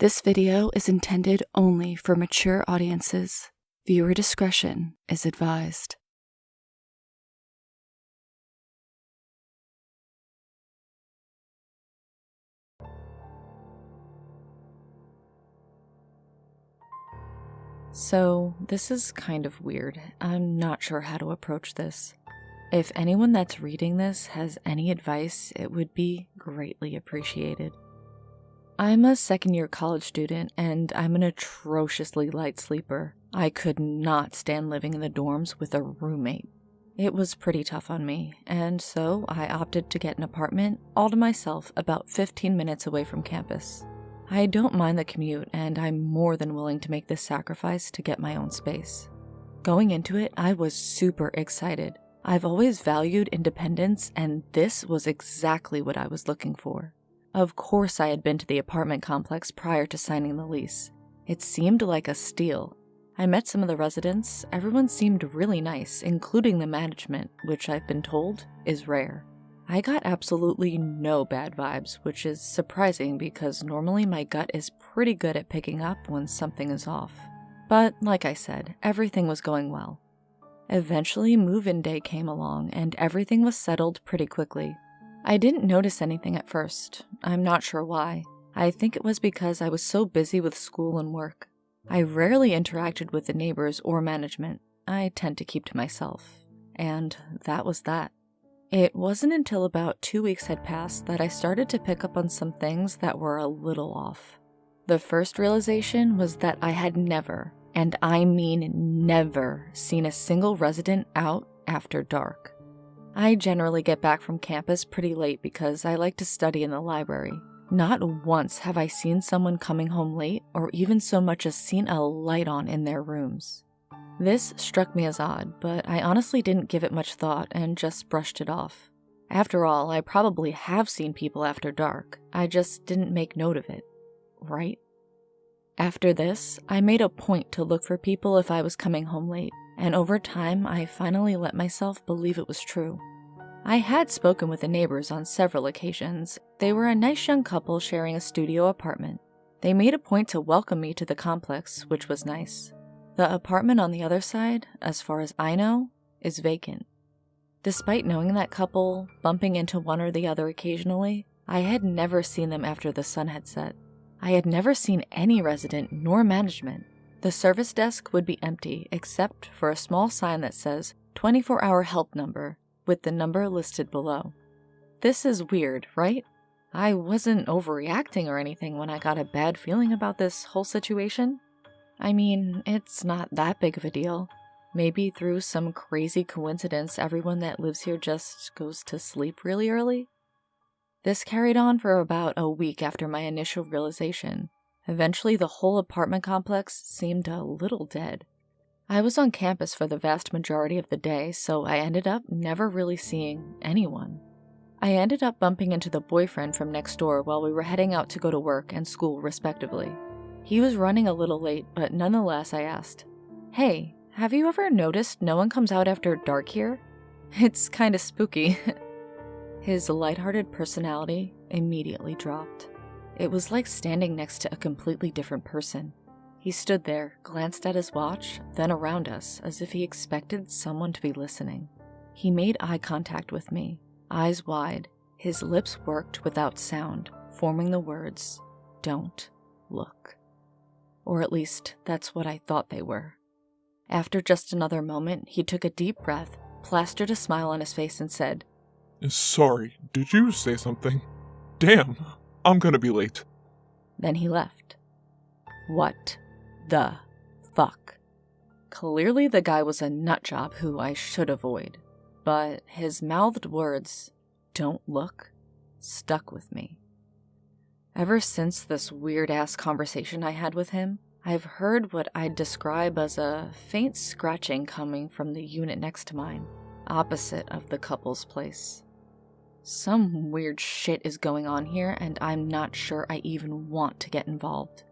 This video is intended only for mature audiences. Viewer discretion is advised. So, this is kind of weird. I'm not sure how to approach this. If anyone that's reading this has any advice, it would be greatly appreciated. I'm a second-year college student, and I'm an atrociously light sleeper. I could not stand living in the dorms with a roommate. It was pretty tough on me, and so I opted to get an apartment all to myself about 15 minutes away from campus. I don't mind the commute, and I'm more than willing to make this sacrifice to get my own space. Going into it, I was super excited. I've always valued independence, and this was exactly what I was looking for. Of course I had been to the apartment complex prior to signing the lease. It seemed like a steal. I met some of the residents. Everyone seemed really nice, including the management, which I've been told is rare. I got absolutely no bad vibes, which is surprising because normally my gut is pretty good at picking up when something is off. But like I said, everything was going well. Eventually, move-in day came along and everything was settled pretty quickly. I didn't notice anything at first. I'm not sure why. I think it was because I was so busy with school and work. I rarely interacted with the neighbors or management. I tend to keep to myself. And that was that. It wasn't until about 2 weeks had passed that I started to pick up on some things that were a little off. The first realization was that I had never, and I mean never, seen a single resident out after dark. I generally get back from campus pretty late because I like to study in the library. Not once have I seen someone coming home late or even so much as seen a light on in their rooms. This struck me as odd, but I honestly didn't give it much thought and just brushed it off. After all, I probably have seen people after dark. I just didn't make note of it, right? After this, I made a point to look for people if I was coming home late, and over time, I finally let myself believe it was true. I had spoken with the neighbors on several occasions. They were a nice young couple sharing a studio apartment. They made a point to welcome me to the complex, which was nice. The apartment on the other side, as far as I know, is vacant. Despite knowing that couple, bumping into one or the other occasionally, I had never seen them after the sun had set. I had never seen any resident nor management. The service desk would be empty except for a small sign that says 24-hour help number with the number listed below. This is weird, right? I wasn't overreacting or anything when I got a bad feeling about this whole situation. I mean, it's not that big of a deal. Maybe through some crazy coincidence, everyone that lives here just goes to sleep really early. This carried on for about a week after my initial realization. Eventually, the whole apartment complex seemed a little dead. I was on campus for the vast majority of the day, so I ended up never really seeing anyone. I ended up bumping into the boyfriend from next door while we were heading out to go to work and school respectively. He was running a little late, but nonetheless I asked, "Hey, have you ever noticed no one comes out after dark here? It's kinda spooky." His lighthearted personality immediately dropped. It was like standing next to a completely different person. He stood there, glanced at his watch, then around us, as if he expected someone to be listening. He made eye contact with me, eyes wide. His lips worked without sound, forming the words, "Don't look." Or at least, that's what I thought they were. After just another moment, he took a deep breath, plastered a smile on his face, and said, "Sorry, did you say something? Damn, I'm gonna be late." Then he left. What the fuck? Clearly the guy was a nutjob who I should avoid, but his mouthed words, "Don't look," stuck with me. Ever since this weird-ass conversation I had with him, I've heard what I'd describe as a faint scratching coming from the unit next to mine, opposite of the couple's place. Some weird shit is going on here, and I'm not sure I even want to get involved.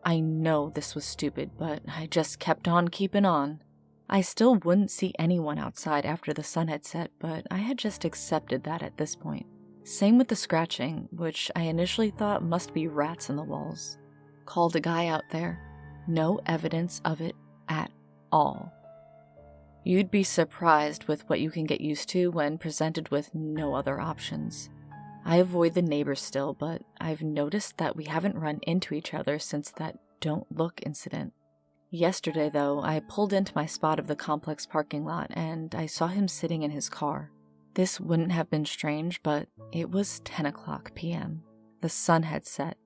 I know this was stupid, but I just kept on keeping on. I still wouldn't see anyone outside after the sun had set, but I had just accepted that at this point. Same with the scratching, which I initially thought must be rats in the walls. called a guy out there. No evidence of it at all. You'd be surprised with what you can get used to when presented with no other options. I avoid the neighbors still, but I've noticed that we haven't run into each other since that don't look incident. Yesterday, though, I pulled into my spot of the complex parking lot and I saw him sitting in his car. This wouldn't have been strange, but it was 10 o'clock p.m. The sun had set.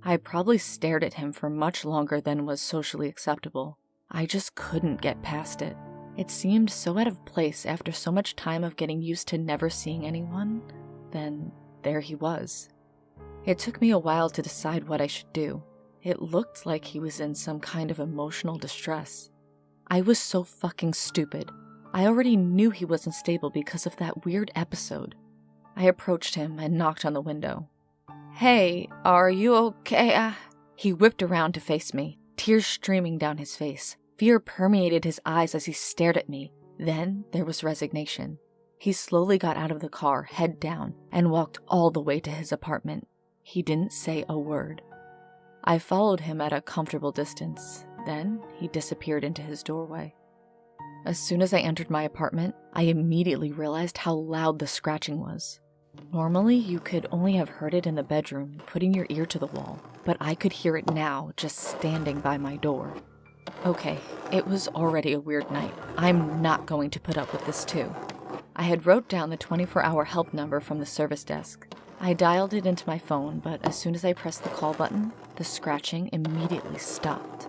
I probably stared at him for much longer than was socially acceptable. I just couldn't get past it. It seemed so out of place after so much time of getting used to never seeing anyone. Then there he was. It took me a while to decide what I should do. It looked like he was in some kind of emotional distress. I was so fucking stupid. I already knew he wasn't stable because of that weird episode. I approached him and knocked on the window. "Hey, are you okay?" He whipped around to face me, tears streaming down his face. Fear permeated his eyes as he stared at me. Then there was resignation. He slowly got out of the car, head down, and walked all the way to his apartment. He didn't say a word. I followed him at a comfortable distance. Then he disappeared into his doorway. As soon as I entered my apartment, I immediately realized how loud the scratching was. Normally, you could only have heard it in the bedroom, putting your ear to the wall, but I could hear it now, just standing by my door. Okay, it was already a weird night. I'm not going to put up with this too. I had wrote down the 24-hour help number from the service desk. I dialed it into my phone, but as soon as I pressed the call button, the scratching immediately stopped.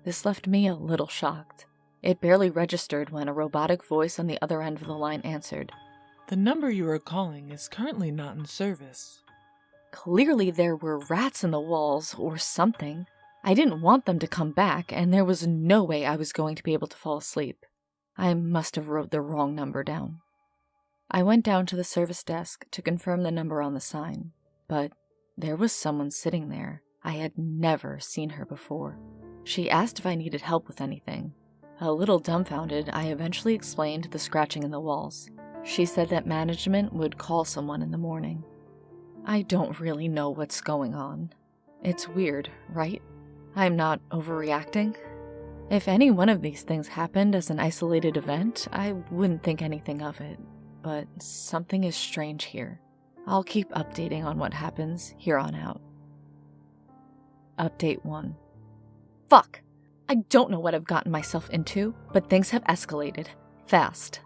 This left me a little shocked. It barely registered when a robotic voice on the other end of the line answered. "The number you are calling is currently not in service." Clearly there were rats in the walls or something. I didn't want them to come back, and there was no way I was going to be able to fall asleep. I must have wrote the wrong number down. I went down to the service desk to confirm the number on the sign, but there was someone sitting there. I had never seen her before. She asked if I needed help with anything. A little dumbfounded, I eventually explained the scratching in the walls. She said that management would call someone in the morning. I don't really know what's going on. It's weird, right? I'm not overreacting. If any one of these things happened as an isolated event, I wouldn't think anything of it. But something is strange here. I'll keep updating on what happens here on out. Update 1. Fuck! I don't know what I've gotten myself into, but things have escalated. Fast.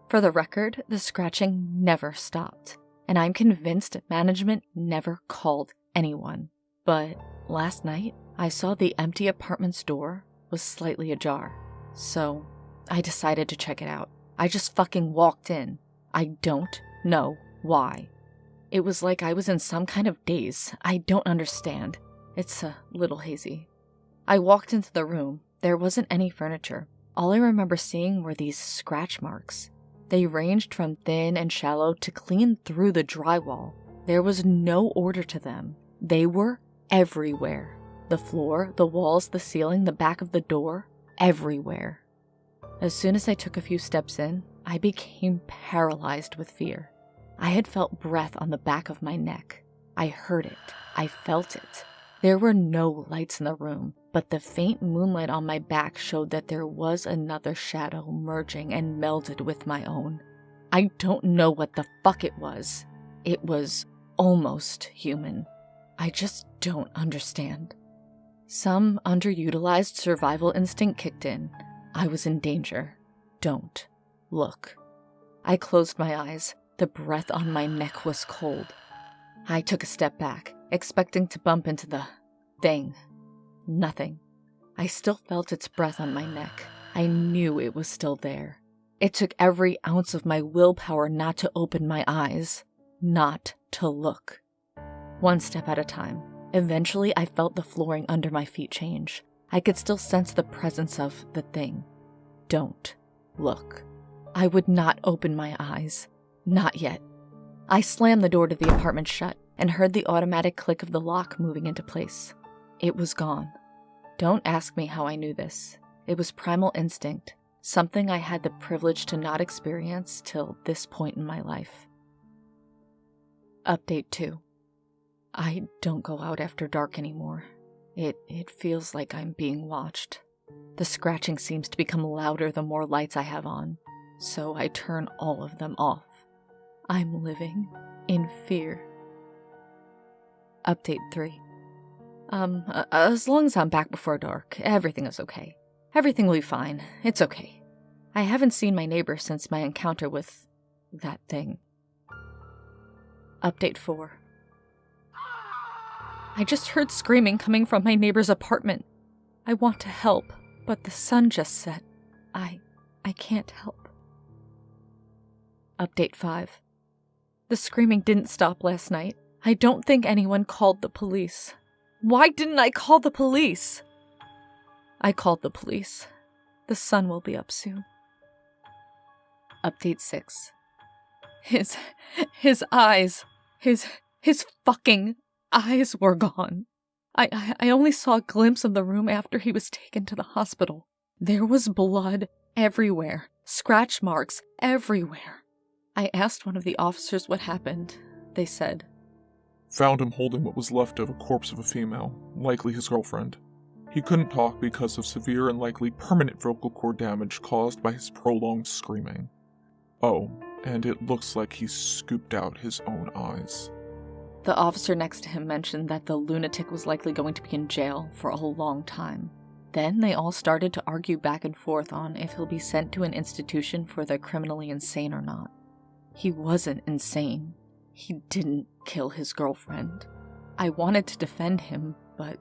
For the record, the scratching never stopped, and I'm convinced management never called anyone. But last night, I saw the empty apartment's door was slightly ajar, so I decided to check it out. I just fucking walked in. I don't know why. It was like I was in some kind of daze. I don't understand. It's a little hazy. I walked into the room. There wasn't any furniture. All I remember seeing were these scratch marks. They ranged from thin and shallow to clean through the drywall. There was no order to them. They were everywhere. The floor, the walls, the ceiling, the back of the door, everywhere. As soon as I took a few steps in, I became paralyzed with fear. I had felt breath on the back of my neck. I heard it. I felt it. There were no lights in the room, but the faint moonlight on my back showed that there was another shadow merging and melded with my own. I don't know what the fuck it was. It was almost human. I just don't understand. Some underutilized survival instinct kicked in. I was in danger. Don't look. I closed my eyes. The breath on my neck was cold. I took a step back, expecting to bump into the thing. Nothing. I still felt its breath on my neck. I knew it was still there. It took every ounce of my willpower not to open my eyes, not to look. One step at a time. Eventually, I felt the flooring under my feet change. I could still sense the presence of the thing. Don't look. I would not open my eyes. Not yet. I slammed the door to the apartment shut and heard the automatic click of the lock moving into place. It was gone. Don't ask me how I knew this. It was primal instinct, something I had the privilege to not experience till this point in my life. Update 2. I don't go out after dark anymore. It feels like I'm being watched. The scratching seems to become louder the more lights I have on, so I turn all of them off. I'm living in fear. Update 3. As long as I'm back before dark, everything is okay. Everything will be fine. It's okay. I haven't seen my neighbor since my encounter with that thing. Update 4. I just heard screaming coming from my neighbor's apartment. I want to help, but the sun just set. I can't help. Update 5. The screaming didn't stop last night. I don't think anyone called the police. Why didn't I call the police? I called the police. The sun will be up soon. Update 6. His eyes, his fucking eyes were gone. I only saw a glimpse of the room after he was taken to the hospital. There was blood everywhere, scratch marks everywhere. I asked one of the officers what happened. They said, Found him holding what was left of a corpse of a female, likely his girlfriend. He couldn't talk because of severe and likely permanent vocal cord damage caused by his prolonged screaming. Oh, and it looks like he scooped out his own eyes. The officer next to him mentioned that the lunatic was likely going to be in jail for a long time. Then they all started to argue back and forth on if he'll be sent to an institution for the criminally insane or not. He wasn't insane. He didn't kill his girlfriend. I wanted to defend him, but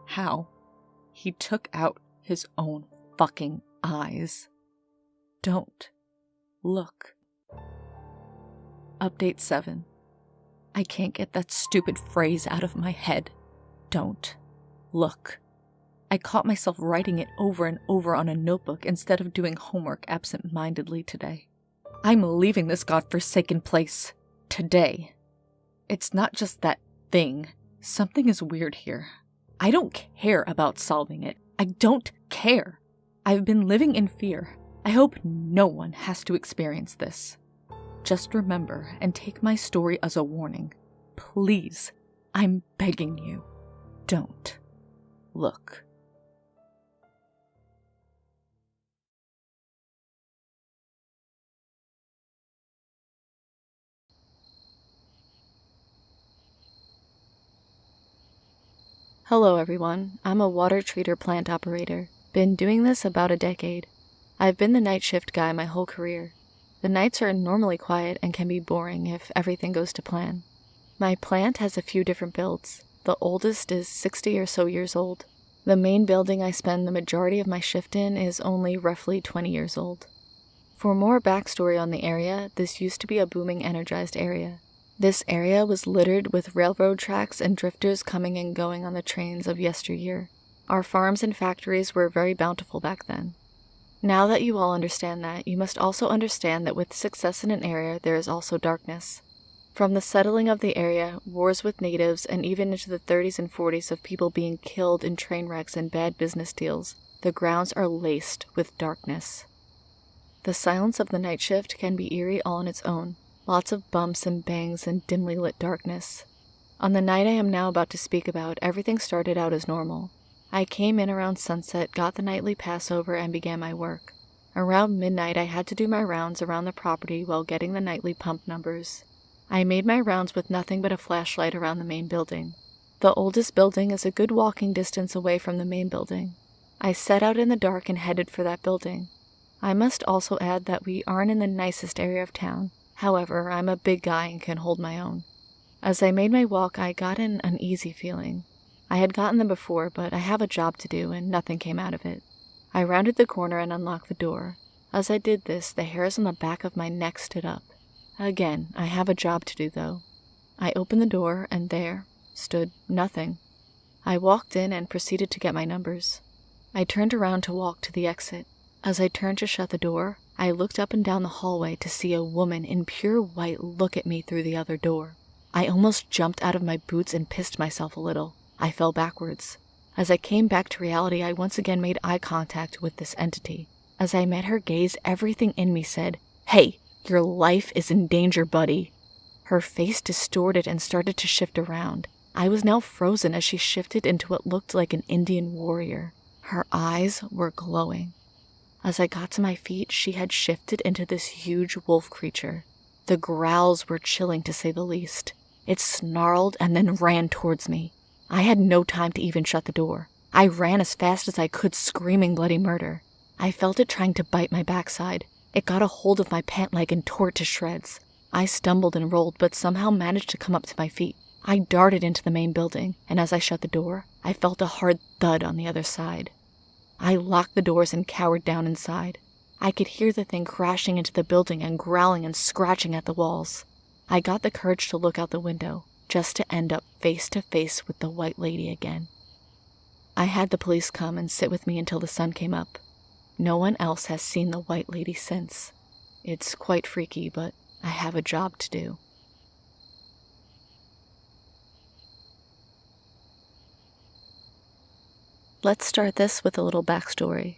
how? He took out his own fucking eyes. Don't look. Update 7. I can't get that stupid phrase out of my head. Don't look. I caught myself writing it over and over on a notebook instead of doing homework absent-mindedly today. I'm leaving this godforsaken place. Today. It's not just that thing. Something is weird here. I don't care about solving it. I don't care. I've been living in fear. I hope no one has to experience this. Just remember and take my story as a warning. Please, I'm begging you, don't look. Hello everyone, I'm a water treater plant operator. Been doing this about a decade. I've been the night shift guy my whole career. The nights are normally quiet and can be boring if everything goes to plan. My plant has a few different builds. The oldest is 60 or so years old. The main building I spend the majority of my shift in is only roughly 20 years old. For more backstory on the area, this used to be a booming energized area. This area was littered with railroad tracks and drifters coming and going on the trains of yesteryear. Our farms and factories were very bountiful back then. Now that you all understand that, you must also understand that with success in an area, there is also darkness. From the settling of the area, wars with natives, and even into the 30s and 40s of people being killed in train wrecks and bad business deals, the grounds are laced with darkness. The silence of the night shift can be eerie all on its own. Lots of bumps and bangs and dimly lit darkness. On the night I am now about to speak about, everything started out as normal. I came in around sunset, got the nightly Passover, and began my work. Around midnight, I had to do my rounds around the property while getting the nightly pump numbers. I made my rounds with nothing but a flashlight around the main building. The oldest building is a good walking distance away from the main building. I set out in the dark and headed for that building. I must also add that we aren't in the nicest area of town. However, I'm a big guy and can hold my own. As I made my walk, I got an uneasy feeling. I had gotten them before, but I have a job to do and nothing came out of it. I rounded the corner and unlocked the door. As I did this, the hairs on the back of my neck stood up. Again, I have a job to do though. I opened the door and there stood nothing. I walked in and proceeded to get my numbers. I turned around to walk to the exit. As I turned to shut the door, I looked up and down the hallway to see a woman in pure white look at me through the other door. I almost jumped out of my boots and pissed myself a little. I fell backwards. As I came back to reality, I once again made eye contact with this entity. As I met her gaze, everything in me said, "Hey, your life is in danger, buddy." Her face distorted and started to shift around. I was now frozen as she shifted into what looked like an Indian warrior. Her eyes were glowing. As I got to my feet, she had shifted into this huge wolf creature. The growls were chilling to say the least. It snarled and then ran towards me. I had no time to even shut the door. I ran as fast as I could, screaming bloody murder. I felt it trying to bite my backside. It got a hold of my pant leg and tore it to shreds. I stumbled and rolled, but somehow managed to come up to my feet. I darted into the main building, and as I shut the door, I felt a hard thud on the other side. I locked the doors and cowered down inside. I could hear the thing crashing into the building and growling and scratching at the walls. I got the courage to look out the window, just to end up face to face with the White Lady again. I had the police come and sit with me until the sun came up. No one else has seen the White Lady since. It's quite freaky, but I have a job to do. Let's start this with a little backstory.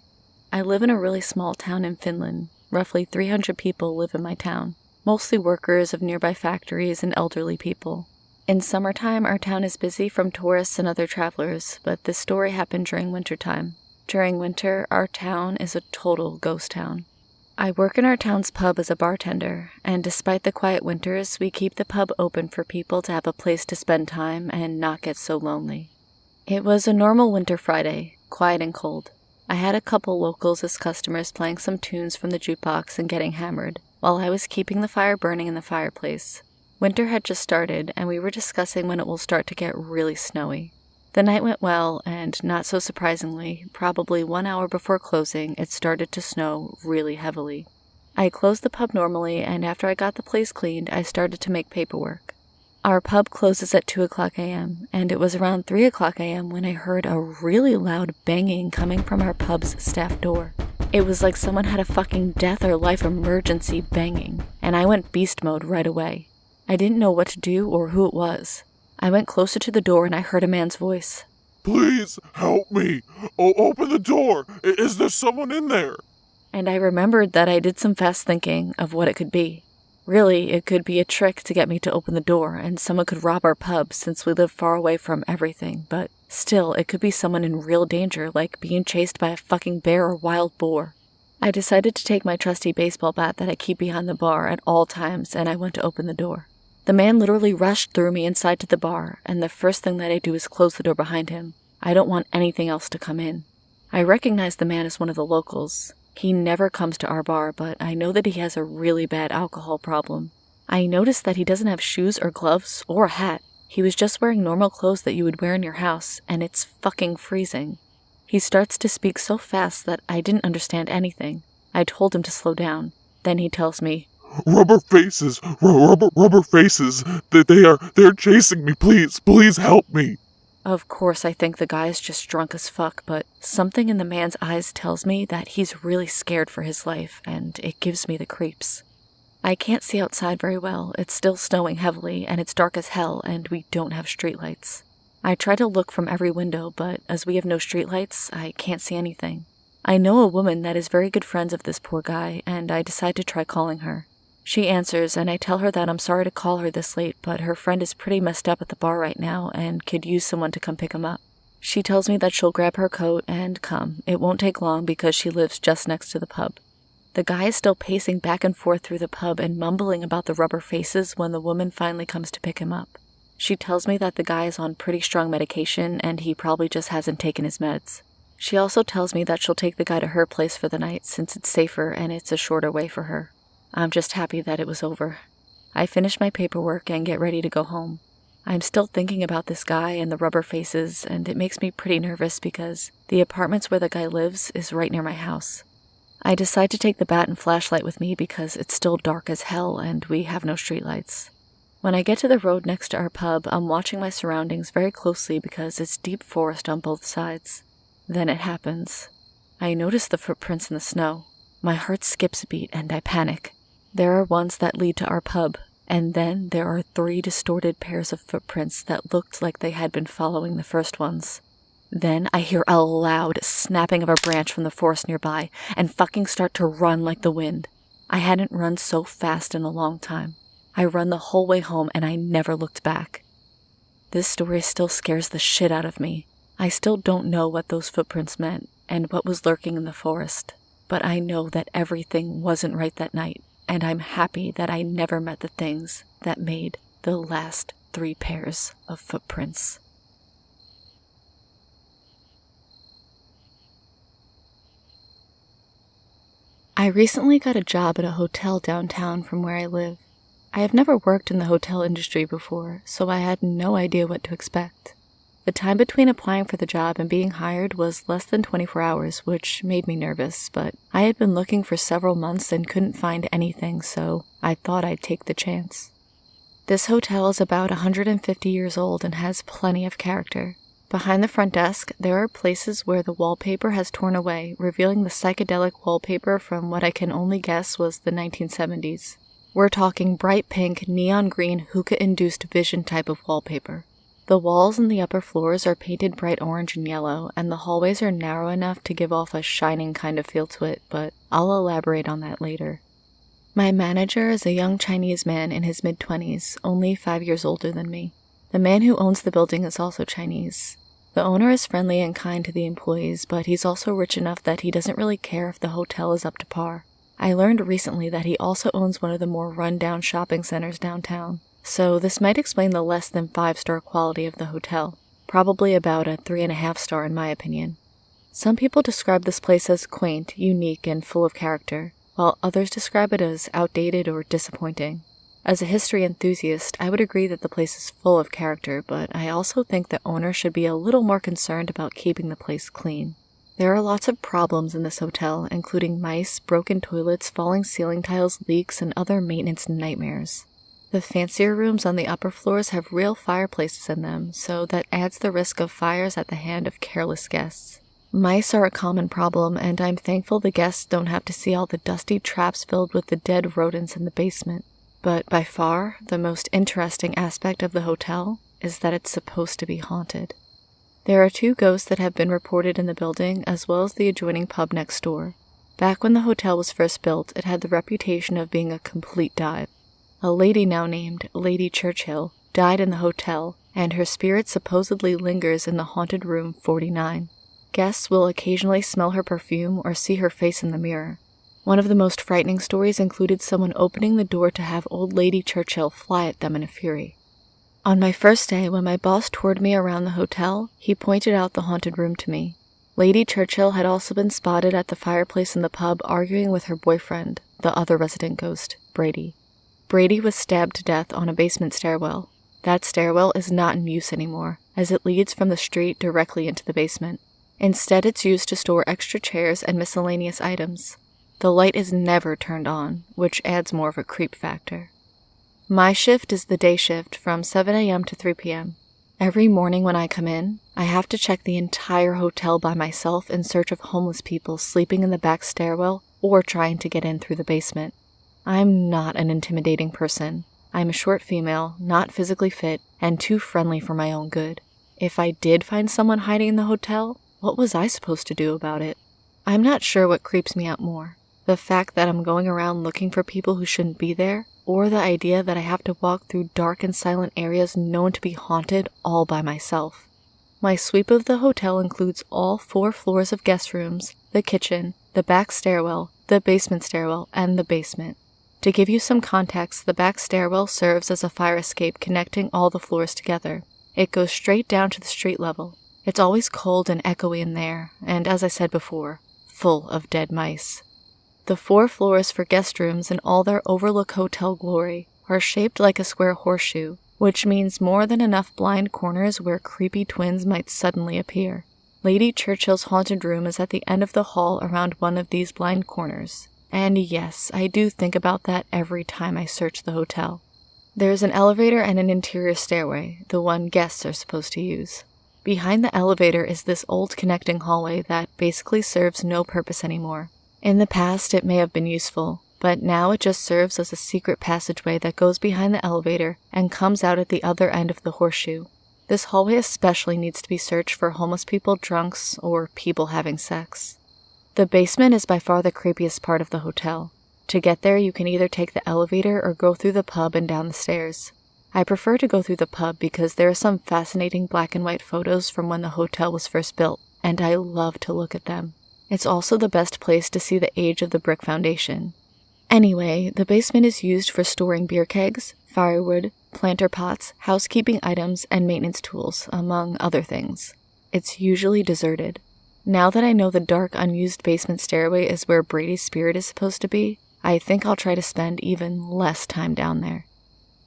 I live in a really small town in Finland. Roughly 300 people live in my town, mostly workers of nearby factories and elderly people. In summertime, our town is busy from tourists and other travelers, but this story happened during wintertime. During winter, our town is a total ghost town. I work in our town's pub as a bartender, and despite the quiet winters, we keep the pub open for people to have a place to spend time and not get so lonely. It was a normal winter Friday, quiet and cold. I had a couple locals as customers playing some tunes from the jukebox and getting hammered, while I was keeping the fire burning in the fireplace. Winter had just started, and we were discussing when it will start to get really snowy. The night went well, and not so surprisingly, probably 1 hour before closing, it started to snow really heavily. I closed the pub normally, and after I got the place cleaned, I started to make paperwork. Our pub closes at 2 o'clock a.m., and it was around 3 o'clock a.m. when I heard a really loud banging coming from our pub's staff door. It was like someone had a fucking death or life emergency banging, and I went beast mode right away. I didn't know what to do or who it was. I went closer to the door and I heard a man's voice. Please help me. Oh, open the door. Is there someone in there? And I remembered that I did some fast thinking of what it could be. Really, it could be a trick to get me to open the door, and someone could rob our pub since we live far away from everything, but still, it could be someone in real danger, like being chased by a fucking bear or wild boar. I decided to take my trusty baseball bat that I keep behind the bar at all times, and I went to open the door. The man literally rushed through me inside to the bar, and the first thing that I do is close the door behind him. I don't want anything else to come in. I recognize the man as one of the locals. He never comes to our bar, but I know that he has a really bad alcohol problem. I noticed that he doesn't have shoes or gloves or a hat. He was just wearing normal clothes that you would wear in your house, and it's fucking freezing. He starts to speak so fast that I didn't understand anything. I told him to slow down. Then he tells me, Rubber faces, rubber faces. They're chasing me. Please help me. Of course, I think the guy is just drunk as fuck, but something in the man's eyes tells me that he's really scared for his life, and it gives me the creeps. I can't see outside very well. It's still snowing heavily, and it's dark as hell, and we don't have streetlights. I try to look from every window, but as we have no streetlights, I can't see anything. I know a woman that is very good friends of this poor guy, and I decide to try calling her. She answers, and I tell her that I'm sorry to call her this late, but her friend is pretty messed up at the bar right now and could use someone to come pick him up. She tells me that she'll grab her coat and come. It won't take long because she lives just next to the pub. The guy is still pacing back and forth through the pub and mumbling about the rubber faces when the woman finally comes to pick him up. She tells me that the guy is on pretty strong medication and he probably just hasn't taken his meds. She also tells me that she'll take the guy to her place for the night since it's safer and it's a shorter way for her. I'm just happy that it was over. I finish my paperwork and get ready to go home. I'm still thinking about this guy and the rubber faces, and it makes me pretty nervous because the apartments where the guy lives is right near my house. I decide to take the bat and flashlight with me because it's still dark as hell and we have no streetlights. When I get to the road next to our pub, I'm watching my surroundings very closely because it's deep forest on both sides. Then it happens. I notice the footprints in the snow. My heart skips a beat and I panic. There are ones that lead to our pub, and then there are 3 distorted pairs of footprints that looked like they had been following the first ones. Then I hear a loud snapping of a branch from the forest nearby and fucking start to run like the wind. I hadn't run so fast in a long time. I run the whole way home and I never looked back. This story still scares the shit out of me. I still don't know what those footprints meant and what was lurking in the forest, but I know that everything wasn't right that night, and I'm happy that I never met the things that made the last 3 pairs of footprints. I recently got a job at a hotel downtown from where I live. I have never worked in the hotel industry before, so I had no idea what to expect. The time between applying for the job and being hired was less than 24 hours, which made me nervous, but I had been looking for several months and couldn't find anything, so I thought I'd take the chance. This hotel is about 150 years old and has plenty of character. Behind the front desk, there are places where the wallpaper has torn away, revealing the psychedelic wallpaper from what I can only guess was the 1970s. We're talking bright pink, neon green, hookah-induced vision type of wallpaper. The walls and the upper floors are painted bright orange and yellow, and the hallways are narrow enough to give off a shining kind of feel to it, but I'll elaborate on that later. My manager is a young Chinese man in his mid-20s, only 5 years older than me. The man who owns the building is also Chinese. The owner is friendly and kind to the employees, but he's also rich enough that he doesn't really care if the hotel is up to par. I learned recently that he also owns one of the more run-down shopping centers downtown. So this might explain the less than 5-star quality of the hotel, probably about a 3.5 star in my opinion. Some people describe this place as quaint, unique, and full of character, while others describe it as outdated or disappointing. As a history enthusiast, I would agree that the place is full of character, but I also think the owner should be a little more concerned about keeping the place clean. There are lots of problems in this hotel, including mice, broken toilets, falling ceiling tiles, leaks, and other maintenance nightmares. The fancier rooms on the upper floors have real fireplaces in them, so that adds the risk of fires at the hand of careless guests. Mice are a common problem, and I'm thankful the guests don't have to see all the dusty traps filled with the dead rodents in the basement. But by far, the most interesting aspect of the hotel is that it's supposed to be haunted. There are 2 ghosts that have been reported in the building, as well as the adjoining pub next door. Back when the hotel was first built, it had the reputation of being a complete dive. A lady now named Lady Churchill died in the hotel, and her spirit supposedly lingers in the haunted room 49. Guests will occasionally smell her perfume or see her face in the mirror. One of the most frightening stories included someone opening the door to have old Lady Churchill fly at them in a fury. On my first day, when my boss toured me around the hotel, he pointed out the haunted room to me. Lady Churchill had also been spotted at the fireplace in the pub arguing with her boyfriend, the other resident ghost, Brady. Brady was stabbed to death on a basement stairwell. That stairwell is not in use anymore, as it leads from the street directly into the basement. Instead, it's used to store extra chairs and miscellaneous items. The light is never turned on, which adds more of a creep factor. My shift is the day shift from 7 a.m. to 3 p.m. Every morning when I come in, I have to check the entire hotel by myself in search of homeless people sleeping in the back stairwell or trying to get in through the basement. I'm not an intimidating person. I'm a short female, not physically fit, and too friendly for my own good. If I did find someone hiding in the hotel, what was I supposed to do about it? I'm not sure what creeps me out more. The fact that I'm going around looking for people who shouldn't be there, or the idea that I have to walk through dark and silent areas known to be haunted all by myself. My sweep of the hotel includes all 4 floors of guest rooms, the kitchen, the back stairwell, the basement stairwell, and the basement. To give you some context, the back stairwell serves as a fire escape connecting all the floors together. It goes straight down to the street level. It's always cold and echoey in there, and as I said before, full of dead mice. The 4 floors for guest rooms in all their overlook hotel glory are shaped like a square horseshoe, which means more than enough blind corners where creepy twins might suddenly appear. Lady Churchill's haunted room is at the end of the hall around one of these blind corners. And yes, I do think about that every time I search the hotel. There's an elevator and an interior stairway, the one guests are supposed to use. Behind the elevator is this old connecting hallway that basically serves no purpose anymore. In the past, it may have been useful, but now it just serves as a secret passageway that goes behind the elevator and comes out at the other end of the horseshoe. This hallway especially needs to be searched for homeless people, drunks, or people having sex. The basement is by far the creepiest part of the hotel. To get there, you can either take the elevator or go through the pub and down the stairs. I prefer to go through the pub because there are some fascinating black and white photos from when the hotel was first built, and I love to look at them. It's also the best place to see the age of the brick foundation. Anyway, the basement is used for storing beer kegs, firewood, planter pots, housekeeping items, and maintenance tools, among other things. It's usually deserted. Now that I know the dark, unused basement stairway is where Brady's spirit is supposed to be, I think I'll try to spend even less time down there.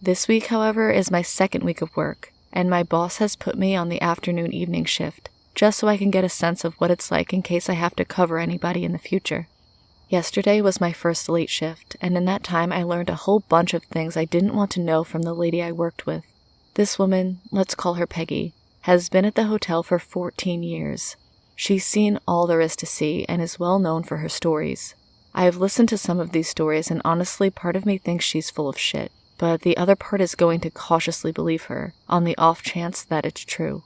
This week, however, is my second week of work, and my boss has put me on the afternoon-evening shift, just so I can get a sense of what it's like in case I have to cover anybody in the future. Yesterday was my first late shift, and in that time I learned a whole bunch of things I didn't want to know from the lady I worked with. This woman, let's call her Peggy, has been at the hotel for 14 years. She's seen all there is to see and is well known for her stories. I have listened to some of these stories, and honestly, part of me thinks she's full of shit. But the other part is going to cautiously believe her, on the off chance that it's true.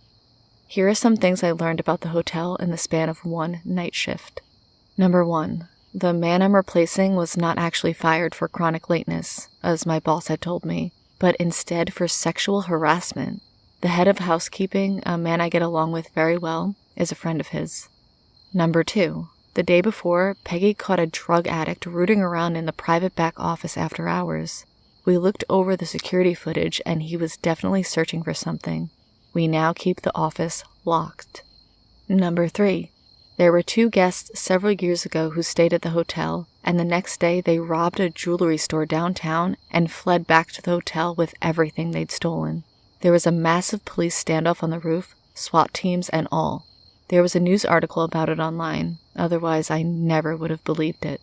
Here are some things I learned about the hotel in the span of one night shift. Number 1. The man I'm replacing was not actually fired for chronic lateness, as my boss had told me, but instead for sexual harassment. The head of housekeeping, a man I get along with very well, is a friend of his. Number 2. The day before, Peggy caught a drug addict rooting around in the private back office after hours. We looked over the security footage and he was definitely searching for something. We now keep the office locked. Number 3. There were 2 guests several years ago who stayed at the hotel, and the next day they robbed a jewelry store downtown and fled back to the hotel with everything they'd stolen. There was a massive police standoff on the roof, SWAT teams and all. There was a news article about it online, otherwise I never would have believed it.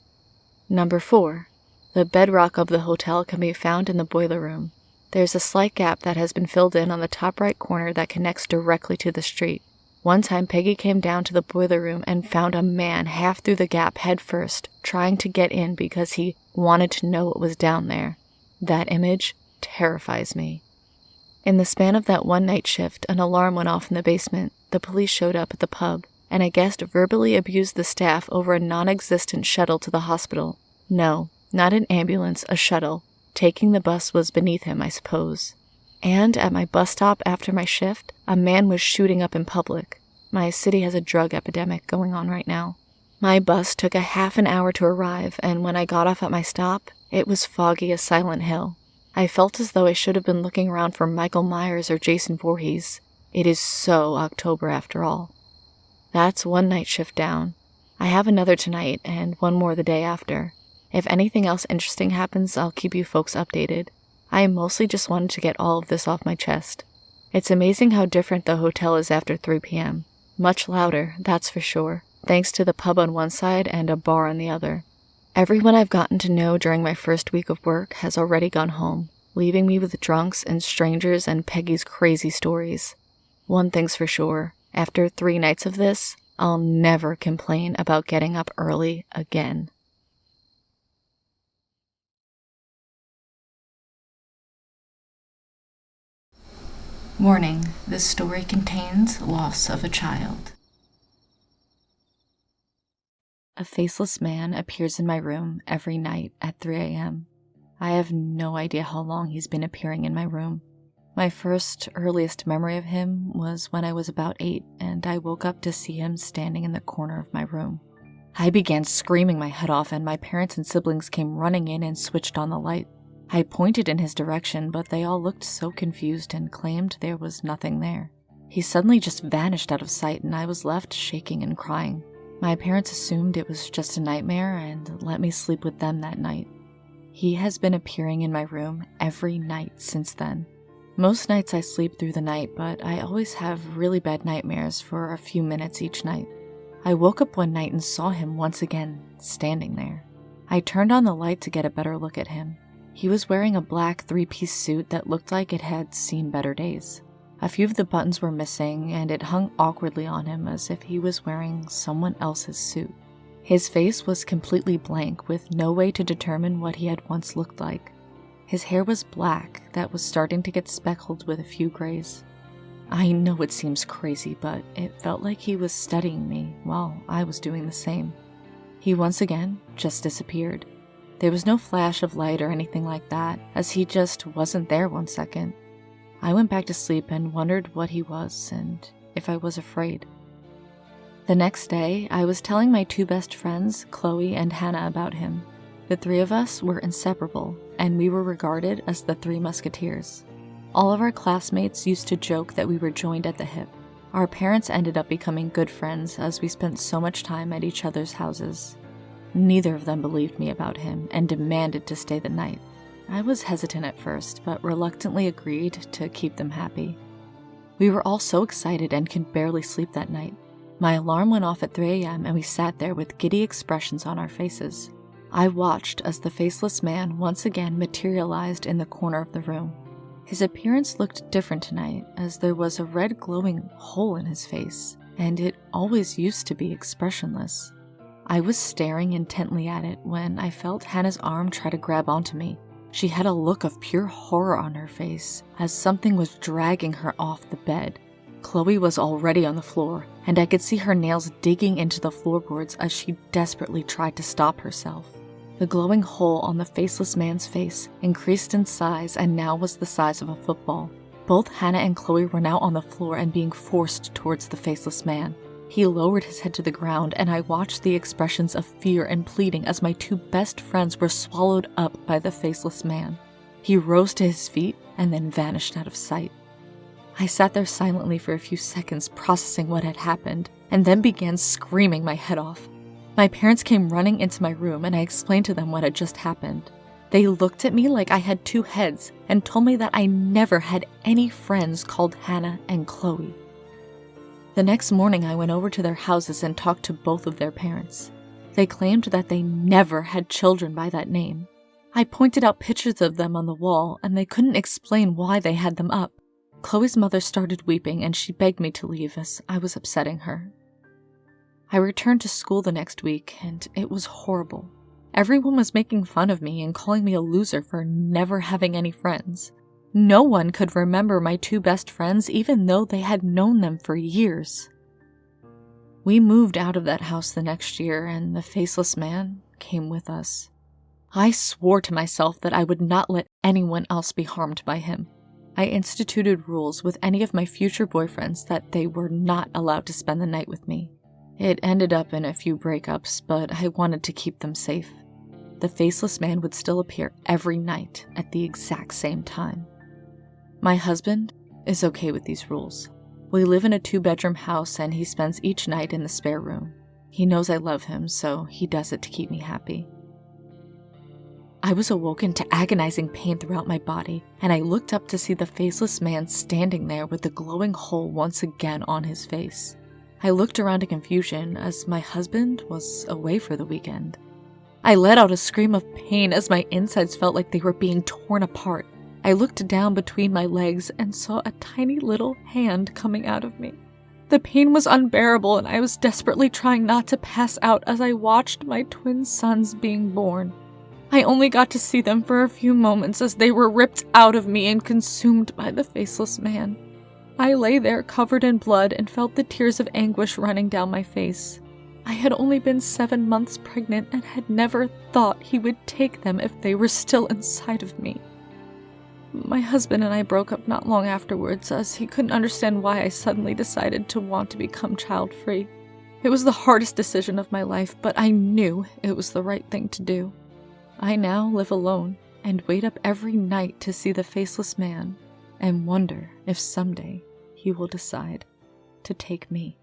Number 4. The bedrock of the hotel can be found in the boiler room. There's a slight gap that has been filled in on the top right corner that connects directly to the street. One time Peggy came down to the boiler room and found a man half through the gap head first, trying to get in because he wanted to know what was down there. That image terrifies me. In the span of that one night shift, an alarm went off in the basement. The police showed up at the pub, and a guest verbally abused the staff over a non-existent shuttle to the hospital. No, not an ambulance, a shuttle. Taking the bus was beneath him, I suppose. And at my bus stop after my shift, a man was shooting up in public. My city has a drug epidemic going on right now. My bus took a half an hour to arrive, and when I got off at my stop, it was foggy as Silent Hill. I felt as though I should have been looking around for Michael Myers or Jason Voorhees. It is so October after all. That's one night shift down. I have another tonight, and one more the day after. If anything else interesting happens, I'll keep you folks updated. I mostly just wanted to get all of this off my chest. It's amazing how different the hotel is after 3 p.m. Much louder, that's for sure, thanks to the pub on one side and a bar on the other. Everyone I've gotten to know during my first week of work has already gone home, leaving me with drunks and strangers and Peggy's crazy stories. One thing's for sure, after 3 nights of this, I'll never complain about getting up early again. Warning, this story contains loss of a child. A faceless man appears in my room every night at 3 a.m. I have no idea how long he's been appearing in my room. My first, earliest memory of him was when I was about 8, and I woke up to see him standing in the corner of my room. I began screaming my head off, and my parents and siblings came running in and switched on the light. I pointed in his direction, but they all looked so confused and claimed there was nothing there. He suddenly just vanished out of sight, and I was left shaking and crying. My parents assumed it was just a nightmare and let me sleep with them that night. He has been appearing in my room every night since then. Most nights I sleep through the night, but I always have really bad nightmares for a few minutes each night. I woke up one night and saw him once again, standing there. I turned on the light to get a better look at him. He was wearing a black 3-piece suit that looked like it had seen better days. A few of the buttons were missing, and it hung awkwardly on him as if he was wearing someone else's suit. His face was completely blank, with no way to determine what he had once looked like. His hair was black that was starting to get speckled with a few grays. I know it seems crazy, but it felt like he was studying me while I was doing the same. He once again just disappeared. There was no flash of light or anything like that, as he just wasn't there one second. I went back to sleep and wondered what he was and if I was afraid. The next day, I was telling my two best friends, Chloe and Hannah, about him. The three of us were inseparable, and we were regarded as the Three Musketeers. All of our classmates used to joke that we were joined at the hip. Our parents ended up becoming good friends as we spent so much time at each other's houses. Neither of them believed me about him and demanded to stay the night. I was hesitant at first, but reluctantly agreed to keep them happy. We were all so excited and could barely sleep that night. My alarm went off at 3 a.m. and we sat there with giddy expressions on our faces. I watched as the faceless man once again materialized in the corner of the room. His appearance looked different tonight, as there was a red glowing hole in his face, and it always used to be expressionless. I was staring intently at it when I felt Hannah's arm try to grab onto me. She had a look of pure horror on her face, as something was dragging her off the bed. Chloe was already on the floor, and I could see her nails digging into the floorboards as she desperately tried to stop herself. The glowing hole on the faceless man's face increased in size and now was the size of a football. Both Hannah and Chloe were now on the floor and being forced towards the faceless man. He lowered his head to the ground, and I watched the expressions of fear and pleading as my two best friends were swallowed up by the faceless man. He rose to his feet and then vanished out of sight. I sat there silently for a few seconds processing what had happened, and then began screaming my head off. My parents came running into my room and I explained to them what had just happened. They looked at me like I had two heads and told me that I never had any friends called Hannah and Chloe. The next morning I went over to their houses and talked to both of their parents. They claimed that they never had children by that name. I pointed out pictures of them on the wall and they couldn't explain why they had them up. Chloe's mother started weeping and she begged me to leave as I was upsetting her. I returned to school the next week, and it was horrible. Everyone was making fun of me and calling me a loser for never having any friends. No one could remember my two best friends even though they had known them for years. We moved out of that house the next year, and the faceless man came with us. I swore to myself that I would not let anyone else be harmed by him. I instituted rules with any of my future boyfriends that they were not allowed to spend the night with me. It ended up in a few breakups, but I wanted to keep them safe. The faceless man would still appear every night at the exact same time. My husband is okay with these rules. We live in a 2-bedroom house and he spends each night in the spare room. He knows I love him, so he does it to keep me happy. I was awoken to agonizing pain throughout my body, and I looked up to see the faceless man standing there with the glowing hole once again on his face. I looked around in confusion as my husband was away for the weekend. I let out a scream of pain as my insides felt like they were being torn apart. I looked down between my legs and saw a tiny little hand coming out of me. The pain was unbearable and I was desperately trying not to pass out as I watched my twin sons being born. I only got to see them for a few moments as they were ripped out of me and consumed by the faceless man. I lay there covered in blood and felt the tears of anguish running down my face. I had only been 7 months pregnant and had never thought he would take them if they were still inside of me. My husband and I broke up not long afterwards as he couldn't understand why I suddenly decided to want to become child-free. It was the hardest decision of my life, but I knew it was the right thing to do. I now live alone and wait up every night to see the faceless man and wonder if someday he will decide to take me.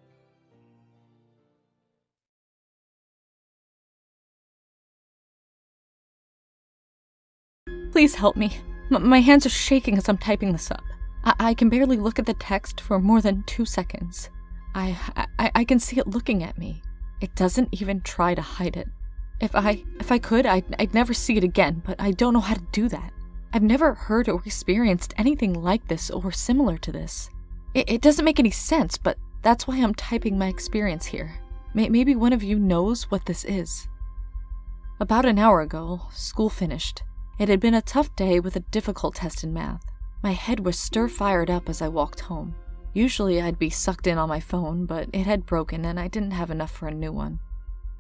Please help me. My hands are shaking as I'm typing this up. I can barely look at the text for more than 2 seconds. I can see it looking at me. It doesn't even try to hide it. If I could, I'd never see it again, but I don't know how to do that. I've never heard or experienced anything like this or similar to this. It doesn't make any sense, but that's why I'm typing my experience here. Maybe one of you knows what this is. About an hour ago, school finished. It had been a tough day with a difficult test in math. My head was stir-fired up as I walked home. Usually I'd be sucked in on my phone, but it had broken and I didn't have enough for a new one.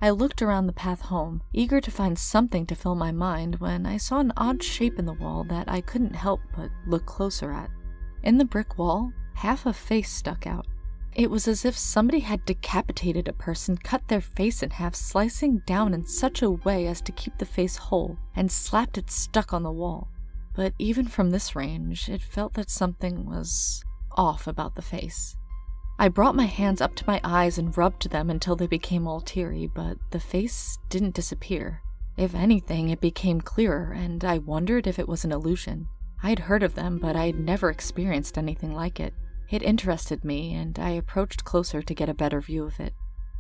I looked around the path home, eager to find something to fill my mind when I saw an odd shape in the wall that I couldn't help but look closer at. In the brick wall, half a face stuck out. It was as if somebody had decapitated a person, cut their face in half, slicing down in such a way as to keep the face whole, and slapped it stuck on the wall. But even from this range, it felt that something was off about the face. I brought my hands up to my eyes and rubbed them until they became all teary, but the face didn't disappear. If anything, it became clearer, and I wondered if it was an illusion. I'd heard of them, but I'd never experienced anything like it. It interested me, and I approached closer to get a better view of it.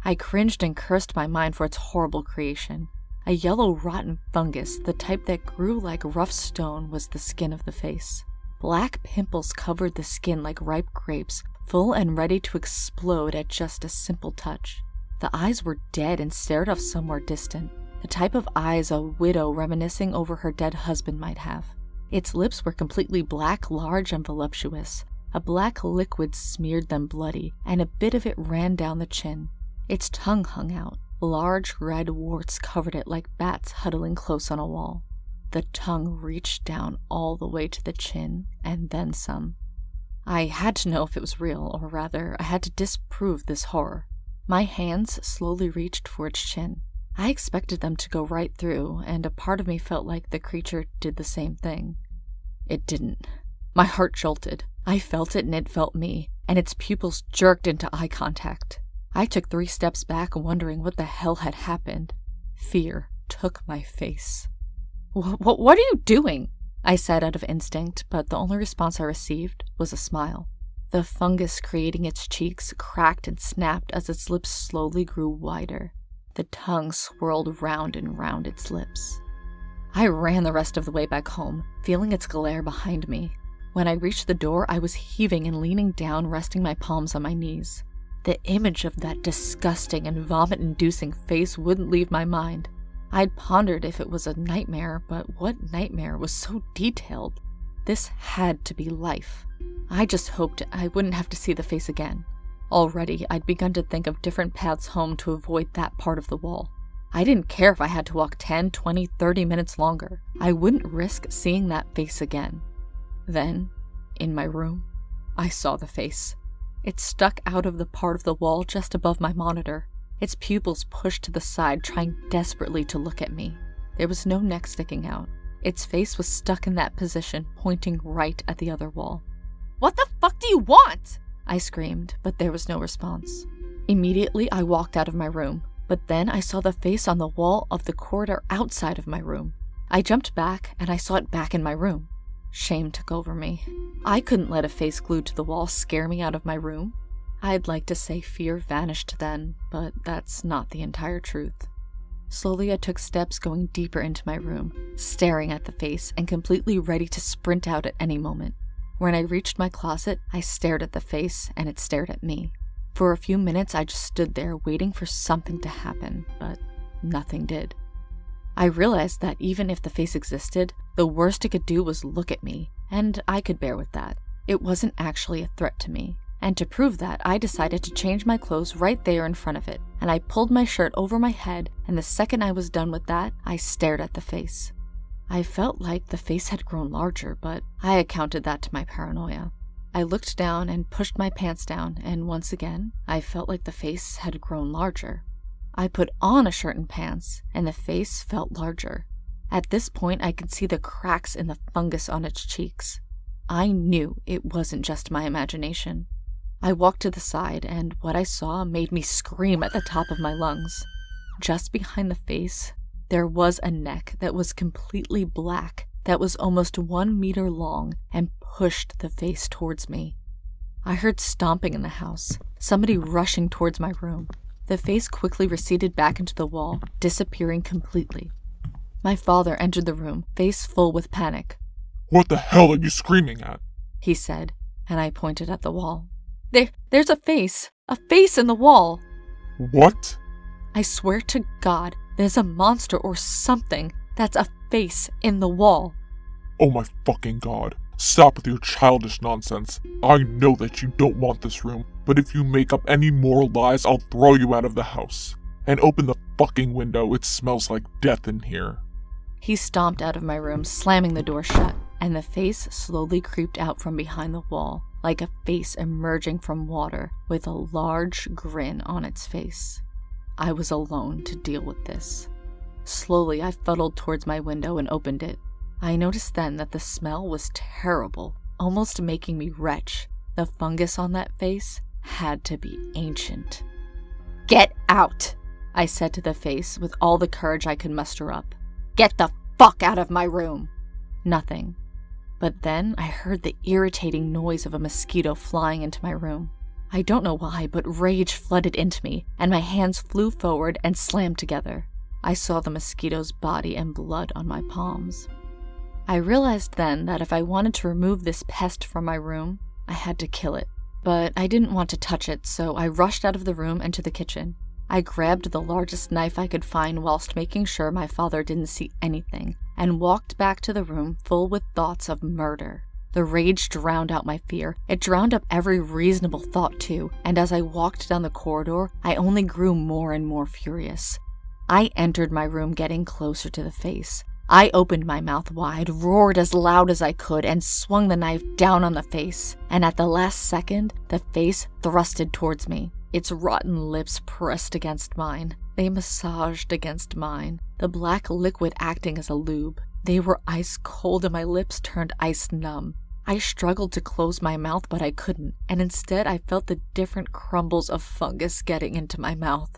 I cringed and cursed my mind for its horrible creation. A yellow, rotten fungus, the type that grew like rough stone, was the skin of the face. Black pimples covered the skin like ripe grapes, full and ready to explode at just a simple touch. The eyes were dead and stared off somewhere distant, the type of eyes a widow reminiscing over her dead husband might have. Its lips were completely black, large, and voluptuous. A black liquid smeared them bloody, and a bit of it ran down the chin. Its tongue hung out. Large red warts covered it like bats huddling close on a wall. The tongue reached down all the way to the chin, and then some. I had to know if it was real, or rather, I had to disprove this horror. My hands slowly reached for its chin. I expected them to go right through, and a part of me felt like the creature did the same thing. It didn't. My heart jolted. I felt it and it felt me, and its pupils jerked into eye contact. I took 3 steps back, wondering what the hell had happened. Fear took my face. What are you doing?" I said out of instinct, but the only response I received was a smile. The fungus creating its cheeks cracked and snapped as its lips slowly grew wider. The tongue swirled round and round its lips. I ran the rest of the way back home, feeling its glare behind me. When I reached the door, I was heaving and leaning down, resting my palms on my knees. The image of that disgusting and vomit-inducing face wouldn't leave my mind. I'd pondered if it was a nightmare, but what nightmare was so detailed? This had to be life. I just hoped I wouldn't have to see the face again. Already, I'd begun to think of different paths home to avoid that part of the wall. I didn't care if I had to walk 10, 20, 30 minutes longer. I wouldn't risk seeing that face again. Then, in my room, I saw the face. It stuck out of the part of the wall just above my monitor, its pupils pushed to the side, trying desperately to look at me. There was no neck sticking out. Its face was stuck in that position, pointing right at the other wall. "What the fuck do you want?" I screamed, but there was no response. Immediately, I walked out of my room, but then I saw the face on the wall of the corridor outside of my room. I jumped back, and I saw it back in my room. Shame took over me. I couldn't let a face glued to the wall scare me out of my room. I'd like to say fear vanished then, but that's not the entire truth. Slowly I took steps going deeper into my room, staring at the face and completely ready to sprint out at any moment. When I reached my closet, I stared at the face and it stared at me. For a few minutes I just stood there waiting for something to happen, but nothing did. I realized that even if the face existed, the worst it could do was look at me, and I could bear with that. It wasn't actually a threat to me. And to prove that, I decided to change my clothes right there in front of it, and I pulled my shirt over my head, and the second I was done with that, I stared at the face. I felt like the face had grown larger, but I accounted that to my paranoia. I looked down and pushed my pants down, and once again, I felt like the face had grown larger. I put on a shirt and pants, and the face felt larger. At this point, I could see the cracks in the fungus on its cheeks. I knew it wasn't just my imagination. I walked to the side, and what I saw made me scream at the top of my lungs. Just behind the face, there was a neck that was completely black, that was almost 1 meter long, and pushed the face towards me. I heard stomping in the house, somebody rushing towards my room. The face quickly receded back into the wall, disappearing completely. My father entered the room, face full with panic. "What the hell are you screaming at?" he said, and I pointed at the wall. There's a face in the wall." "What?" "I swear to God, there's a monster or something that's a face in the wall." "Oh my fucking God. Stop with your childish nonsense. I know that you don't want this room, but if you make up any more lies, I'll throw you out of the house. And open the fucking window, it smells like death in here." He stomped out of my room, slamming the door shut. and the face slowly creeped out from behind the wall, like a face emerging from water with a large grin on its face. I was alone to deal with this. Slowly, I fuddled towards my window and opened it. I noticed then that the smell was terrible, almost making me retch. The fungus on that face had to be ancient. "Get out!" I said to the face with all the courage I could muster up. "Get the fuck out of my room!" Nothing. But then I heard the irritating noise of a mosquito flying into my room. I don't know why, but rage flooded into me, and my hands flew forward and slammed together. I saw the mosquito's body and blood on my palms. I realized then that if I wanted to remove this pest from my room, I had to kill it. But I didn't want to touch it, so I rushed out of the room and to the kitchen. I grabbed the largest knife I could find whilst making sure my father didn't see anything, and walked back to the room full with thoughts of murder. The rage drowned out my fear. It drowned up every reasonable thought too, and as I walked down the corridor, I only grew more and more furious. I entered my room, getting closer to the face. I opened my mouth wide, roared as loud as I could, and swung the knife down on the face. And at the last second, the face thrusted towards me. Its rotten lips pressed against mine. They massaged against mine, the black liquid acting as a lube. They were ice cold and my lips turned ice numb. I struggled to close my mouth, but I couldn't, and instead I felt the different crumbles of fungus getting into my mouth.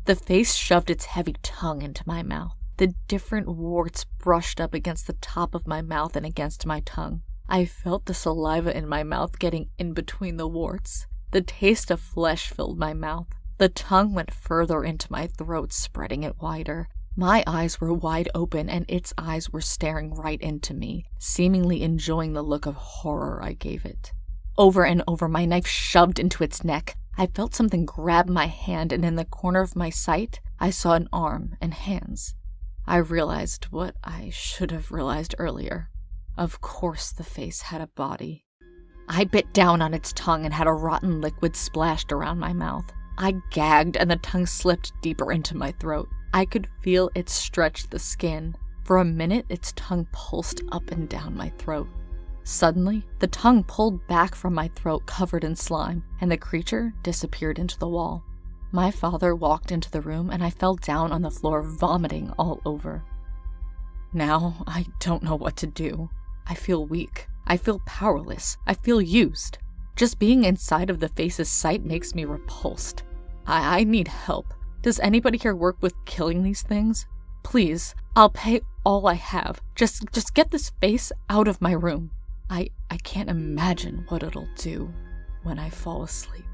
The face shoved its heavy tongue into my mouth. The different warts brushed up against the top of my mouth and against my tongue. I felt the saliva in my mouth getting in between the warts. The taste of flesh filled my mouth. The tongue went further into my throat, spreading it wider. My eyes were wide open, and its eyes were staring right into me, seemingly enjoying the look of horror I gave it. Over and over, my knife shoved into its neck. I felt something grab my hand, and in the corner of my sight, I saw an arm and hands. I realized what I should have realized earlier. Of course the face had a body. I bit down on its tongue and had a rotten liquid splashed around my mouth. I gagged and the tongue slipped deeper into my throat. I could feel it stretch the skin. For a minute, its tongue pulsed up and down my throat. Suddenly, the tongue pulled back from my throat covered in slime, and the creature disappeared into the wall. My father walked into the room and I fell down on the floor, vomiting all over. Now, I don't know what to do. I feel weak. I feel powerless. I feel used. Just being inside of the face's sight makes me repulsed. I need help. Does anybody here work with killing these things? Please, I'll pay all I have. Just get this face out of my room. I can't imagine what it'll do when I fall asleep.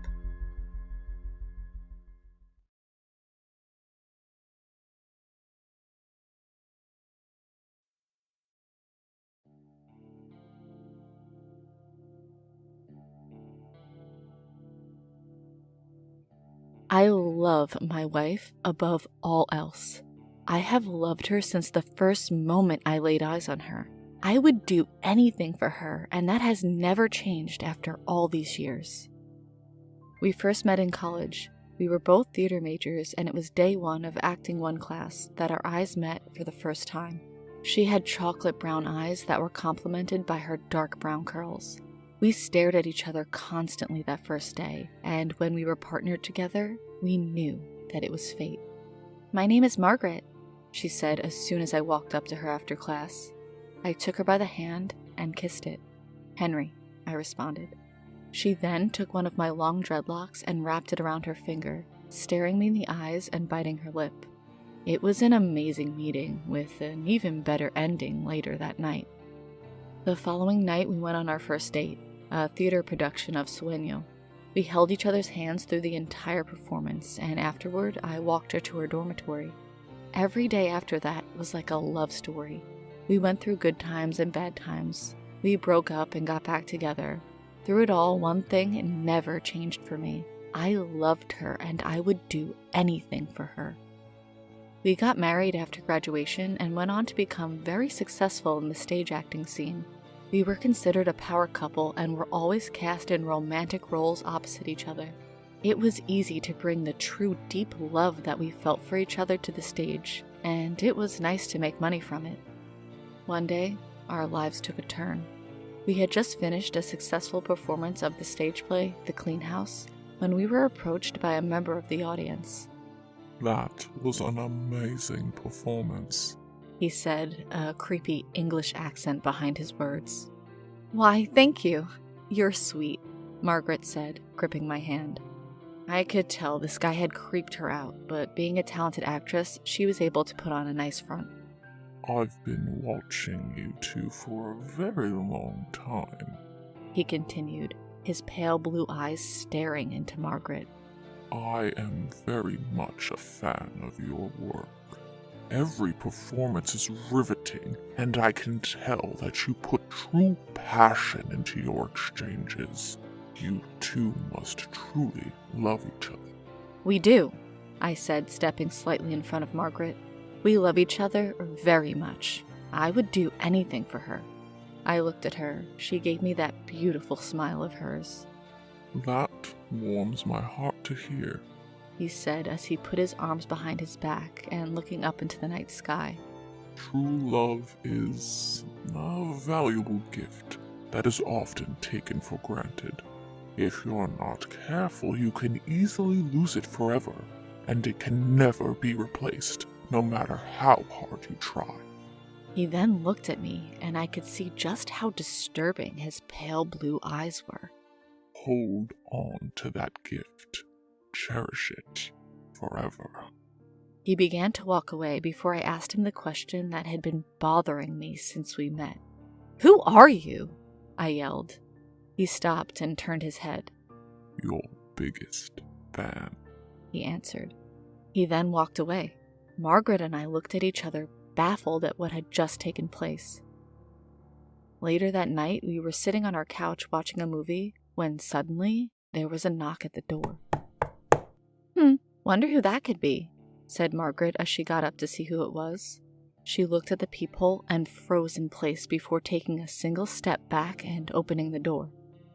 I love my wife above all else. I have loved her since the first moment I laid eyes on her. I would do anything for her, and that has never changed after all these years. We first met in college. We were both theater majors, and it was day one of Acting 1 class that our eyes met for the first time. She had chocolate brown eyes that were complemented by her dark brown curls. We stared at each other constantly that first day, and when we were partnered together, we knew that it was fate. "My name is Margaret," she said as soon as I walked up to her after class. I took her by the hand and kissed it. "Henry," I responded. She then took one of my long dreadlocks and wrapped it around her finger, staring me in the eyes and biting her lip. It was an amazing meeting, with an even better ending later that night. The following night, we went on our first date, a theater production of Sueño. We held each other's hands through the entire performance, and afterward, I walked her to her dormitory. Every day after that was like a love story. We went through good times and bad times. We broke up and got back together. Through it all, one thing never changed for me. I loved her, and I would do anything for her. We got married after graduation and went on to become very successful in the stage acting scene. We were considered a power couple and were always cast in romantic roles opposite each other. It was easy to bring the true deep love that we felt for each other to the stage, and it was nice to make money from it. One day, our lives took a turn. We had just finished a successful performance of the stage play, The Clean House, when we were approached by a member of the audience. That was an amazing performance, He said, a creepy English accent behind his words. Why, thank you. You're sweet, Margaret said, gripping my hand. I could tell this guy had creeped her out, but being a talented actress, she was able to put on a nice front. I've been watching you two for a very long time, He continued, his pale blue eyes staring into Margaret. I am very much a fan of your work. Every performance is riveting, and I can tell that you put true passion into your exchanges. You two must truly love each other. We do, I said, stepping slightly in front of Margaret. We love each other very much. I would do anything for her. I looked at her. She gave me that beautiful smile of hers. That warms my heart to hear, He said as he put his arms behind his back and looking up into the night sky. True love is a valuable gift that is often taken for granted. If you're not careful, you can easily lose it forever, and it can never be replaced, no matter how hard you try. He then looked at me, and I could see just how disturbing his pale blue eyes were. Hold on to that gift. Cherish it forever. He began to walk away before I asked him the question that had been bothering me since we met. Who are you? I yelled. He stopped and turned his head. Your biggest fan, He answered. He then walked away. Margaret and I looked at each other, baffled at what had just taken place. Later that night, we were sitting on our couch watching a movie when suddenly there was a knock at the door. Wonder who that could be, said Margaret as she got up to see who it was. She looked at the peephole and froze in place before taking a single step back and opening the door.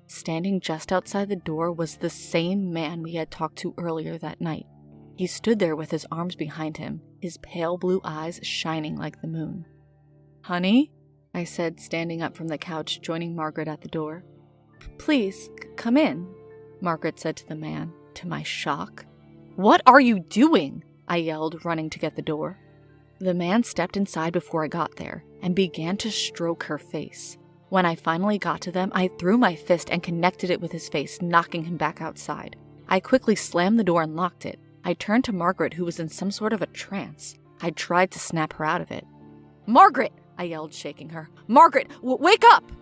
Standing just outside the door was the same man we had talked to earlier that night. He stood there with his arms behind him, his pale blue eyes shining like the moon. Honey? I said, standing up from the couch, joining Margaret at the door. Please, come in, Margaret said to the man, to my shock. What are you doing? I yelled, running to get the door. The man stepped inside before I got there and began to stroke her face. When I finally got to them, I threw my fist and connected it with his face, knocking him back outside. I quickly slammed the door and locked it. I turned to Margaret, who was in some sort of a trance. I tried to snap her out of it. Margaret! I yelled, shaking her. Margaret, wake up!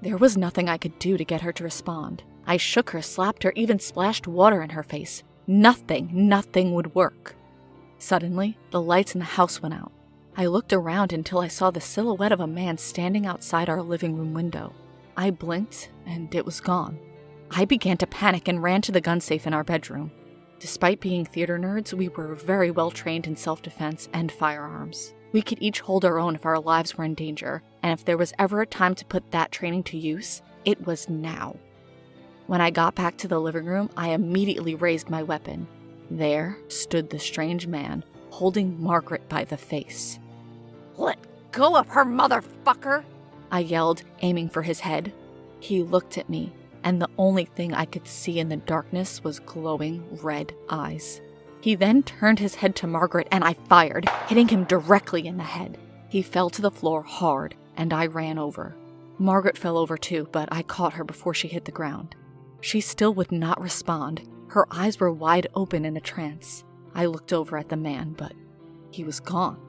There was nothing I could do to get her to respond. I shook her, slapped her, even splashed water in her face. Nothing would work. Suddenly, the lights in the house went out. I looked around until I saw the silhouette of a man standing outside our living room window. I blinked, and it was gone. I began to panic and ran to the gun safe in our bedroom. Despite being theater nerds, we were very well trained in self-defense and firearms. We could each hold our own if our lives were in danger, and if there was ever a time to put that training to use, it was now. When I got back to the living room, I immediately raised my weapon. There stood the strange man, holding Margaret by the face. Let go of her, motherfucker! I yelled, aiming for his head. He looked at me, and the only thing I could see in the darkness was glowing red eyes. He then turned his head to Margaret, and I fired, hitting him directly in the head. He fell to the floor hard, and I ran over. Margaret fell over too, but I caught her before she hit the ground. She still would not respond. Her eyes were wide open in a trance. I looked over at the man, but he was gone.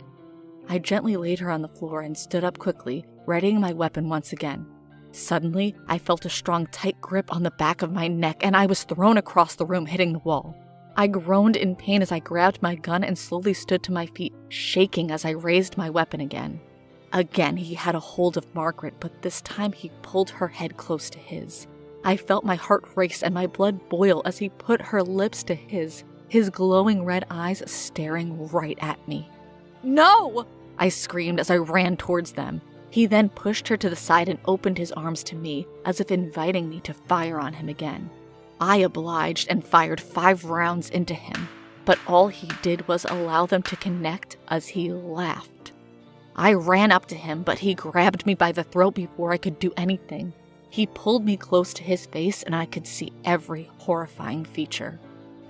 I gently laid her on the floor and stood up quickly, readying my weapon once again. Suddenly, I felt a strong, tight grip on the back of my neck, and I was thrown across the room, hitting the wall. I groaned in pain as I grabbed my gun and slowly stood to my feet, shaking as I raised my weapon again. Again, he had a hold of Margaret, but this time he pulled her head close to his. I felt my heart race and my blood boil as he put her lips to his glowing red eyes staring right at me. No! I screamed as I ran towards them. He then pushed her to the side and opened his arms to me, as if inviting me to fire on him again. I obliged and fired 5 rounds into him, but all he did was allow them to connect as he laughed. I ran up to him, but he grabbed me by the throat before I could do anything. He pulled me close to his face and I could see every horrifying feature.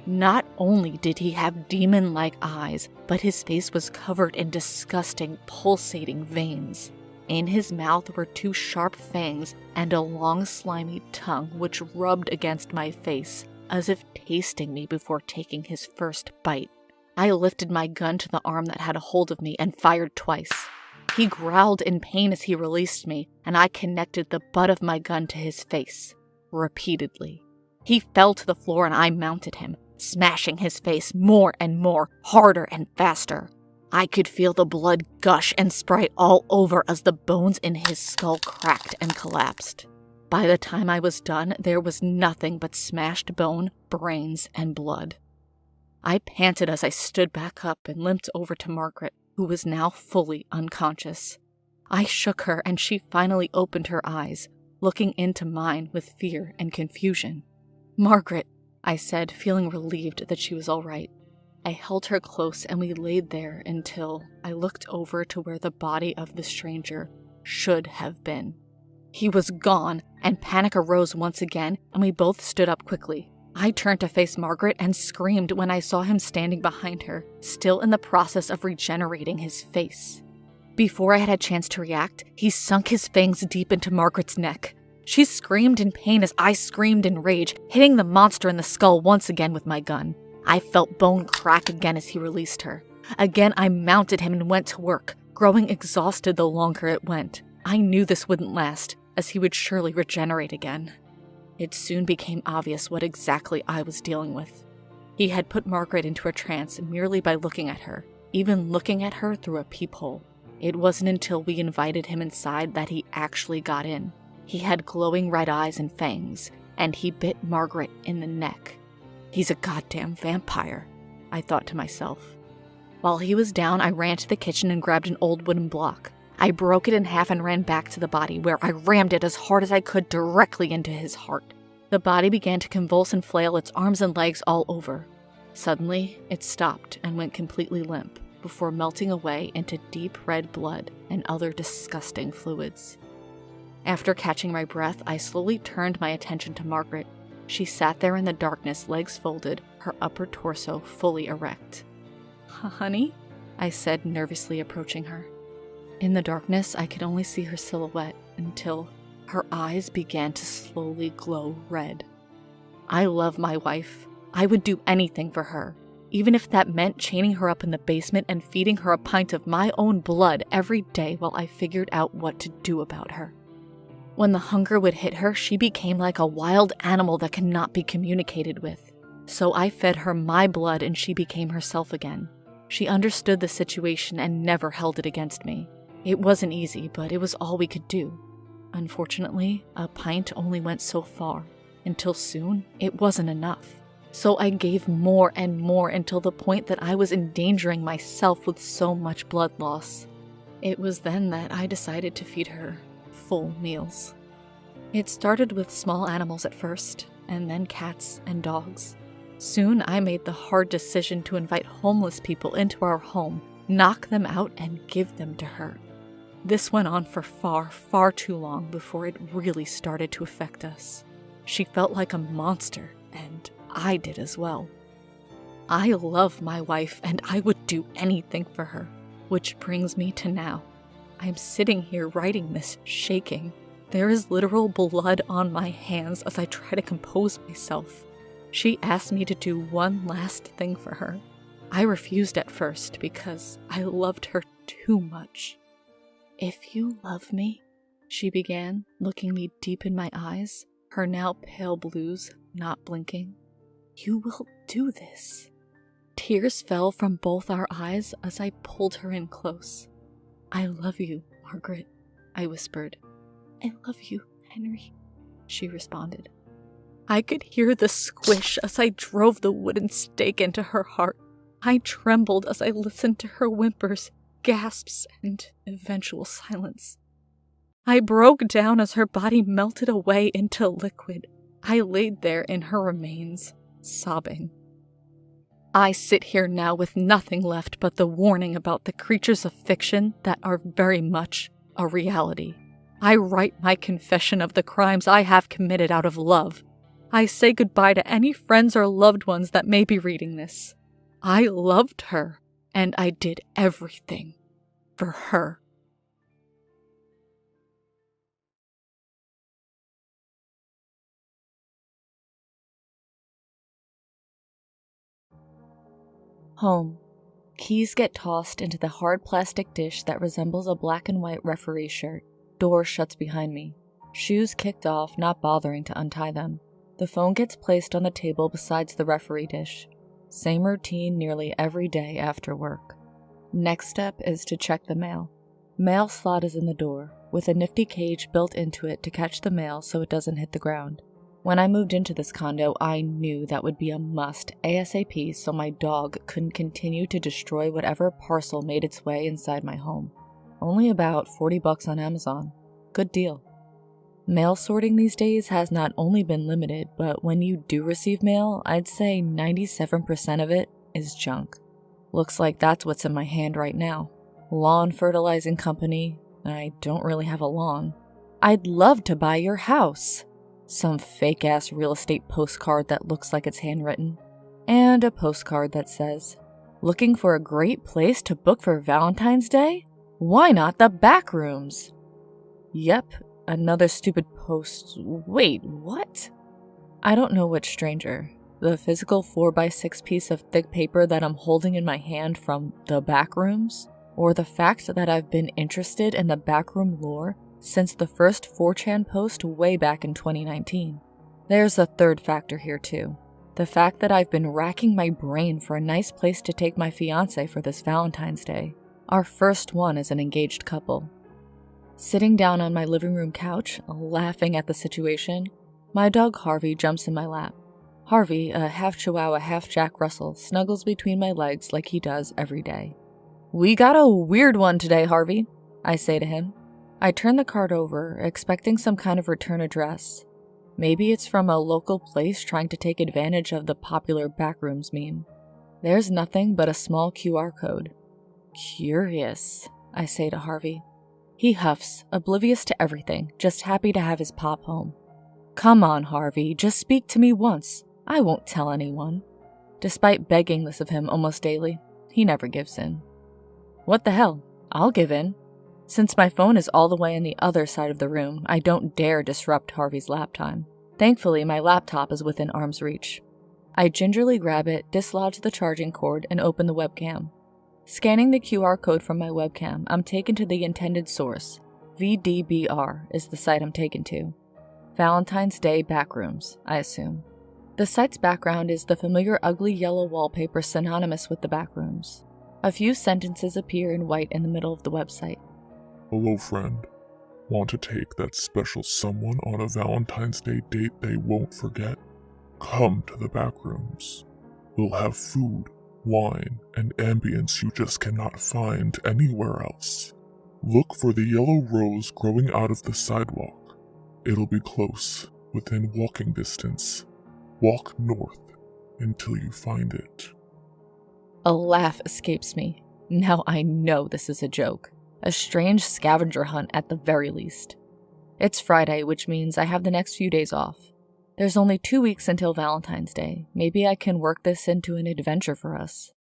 Not only did he have demon-like eyes, but his face was covered in disgusting, pulsating veins. In his mouth were 2 sharp fangs and a long, slimy tongue which rubbed against my face, as if tasting me before taking his first bite. I lifted my gun to the arm that had a hold of me and fired twice. He growled in pain as he released me, and I connected the butt of my gun to his face, repeatedly. He fell to the floor and I mounted him, smashing his face more and more, harder and faster. I could feel the blood gush and spray all over as the bones in his skull cracked and collapsed. By the time I was done, there was nothing but smashed bone, brains, and blood. I panted as I stood back up and limped over to Margaret, who was now fully unconscious. I shook her and she finally opened her eyes, looking into mine with fear and confusion. "Margaret," I said, feeling relieved that she was all right. I held her close and we laid there until I looked over to where the body of the stranger should have been. He was gone, and panic arose once again, and we both stood up quickly. I turned to face Margaret and screamed when I saw him standing behind her, still in the process of regenerating his face. Before I had a chance to react, he sunk his fangs deep into Margaret's neck. She screamed in pain as I screamed in rage, hitting the monster in the skull once again with my gun. I felt bone crack again as he released her. Again, I mounted him and went to work, growing exhausted the longer it went. I knew this wouldn't last, as he would surely regenerate again. It soon became obvious what exactly I was dealing with. He had put Margaret into a trance merely by looking at her, even looking at her through a peephole. It wasn't until we invited him inside that he actually got in. He had glowing red eyes and fangs, and he bit Margaret in the neck. He's a goddamn vampire, I thought to myself. While he was down, I ran to the kitchen and grabbed an old wooden block. I broke it in half and ran back to the body, where I rammed it as hard as I could directly into his heart. The body began to convulse and flail, its arms and legs all over. Suddenly, it stopped and went completely limp, before melting away into deep red blood and other disgusting fluids. After catching my breath, I slowly turned my attention to Margaret. She sat there in the darkness, legs folded, her upper torso fully erect. "Honey?" I said, nervously approaching her. In the darkness, I could only see her silhouette until her eyes began to slowly glow red. I love my wife. I would do anything for her, even if that meant chaining her up in the basement and feeding her a pint of my own blood every day while I figured out what to do about her. When the hunger would hit her, she became like a wild animal that cannot be communicated with. So I fed her my blood and she became herself again. She understood the situation and never held it against me. It wasn't easy, but it was all we could do. Unfortunately, a pint only went so far, until soon it wasn't enough. So I gave more and more until the point that I was endangering myself with so much blood loss. It was then that I decided to feed her full meals. It started with small animals at first, and then cats and dogs. Soon I made the hard decision to invite homeless people into our home, knock them out, and give them to her. This went on for far, far too long before it really started to affect us. She felt like a monster, and I did as well. I love my wife, and I would do anything for her, which brings me to now. I'm sitting here writing this, shaking. There is literal blood on my hands as I try to compose myself. She asked me to do one last thing for her. I refused at first because I loved her too much. "If you love me," she began, looking me deep in my eyes, her now pale blues not blinking, "you will do this." Tears fell from both our eyes as I pulled her in close. "I love you, Margaret," I whispered. "I love you, Henry," she responded. I could hear the squish as I drove the wooden stake into her heart. I trembled as I listened to her whimpers, gasps, and eventual silence. I broke down as her body melted away into liquid. I laid there in her remains, sobbing. I sit here now with nothing left but the warning about the creatures of fiction that are very much a reality. I write my confession of the crimes I have committed out of love. I say goodbye to any friends or loved ones that may be reading this. I loved her, and I did everything for her. Home. Keys get tossed into the hard plastic dish that resembles a black and white referee shirt. Door shuts behind me. Shoes kicked off, not bothering to untie them. The phone gets placed on the table besides the referee dish. Same routine nearly every day after work. Next step is to check the mail. Mail slot is in the door, with a nifty cage built into it to catch the mail so it doesn't hit the ground. When I moved into this condo, I knew that would be a must ASAP so my dog couldn't continue to destroy whatever parcel made its way inside my home. Only about $40 on Amazon. Good deal. Mail sorting these days has not only been limited, but when you do receive mail, I'd say 97% of it is junk. Looks like that's what's in my hand right now. Lawn fertilizing company. I don't really have a lawn. I'd love to buy your house. Some fake-ass real estate postcard that looks like it's handwritten. And a postcard that says, "Looking for a great place to book for Valentine's Day? Why not the back rooms?" Yep, another stupid post. Wait, what? I don't know which stranger. The physical 4x6 piece of thick paper that I'm holding in my hand from the back rooms, or the fact that I've been interested in the backroom lore since the first 4chan post way back in 2019. There's a third factor here too. The fact that I've been racking my brain for a nice place to take my fiancé for this Valentine's Day. Our first one as an engaged couple. Sitting down on my living room couch, laughing at the situation, my dog Harvey jumps in my lap. Harvey, a half Chihuahua, half Jack Russell, snuggles between my legs like he does every day. "We got a weird one today, Harvey," I say to him. I turn the card over, expecting some kind of return address. Maybe it's from a local place trying to take advantage of the popular backrooms meme. There's nothing but a small QR code. "Curious," I say to Harvey. He huffs, oblivious to everything, just happy to have his pop home. "Come on, Harvey, just speak to me once. I won't tell anyone." Despite begging this of him almost daily, he never gives in. What the hell? I'll give in. Since my phone is all the way on the other side of the room, I don't dare disrupt Harvey's lap time. Thankfully, my laptop is within arm's reach. I gingerly grab it, dislodge the charging cord, and open the webcam. Scanning the QR code from my webcam, I'm taken to the intended source. VDBR is the site I'm taken to. Valentine's Day Backrooms, I assume. The site's background is the familiar ugly yellow wallpaper synonymous with the backrooms. A few sentences appear in white in the middle of the website. Hello, friend. Want to take that special someone on a Valentine's Day date they won't forget? Come to the backrooms. We'll have food, wine, and ambience you just cannot find anywhere else. Look for the yellow rose growing out of the sidewalk. It'll be close, within walking distance. Walk north until you find it. A laugh escapes me. Now I know this is a joke. A strange scavenger hunt at the very least. It's Friday, which means I have the next few days off. There's only 2 weeks until Valentine's Day. Maybe I can work this into an adventure for us.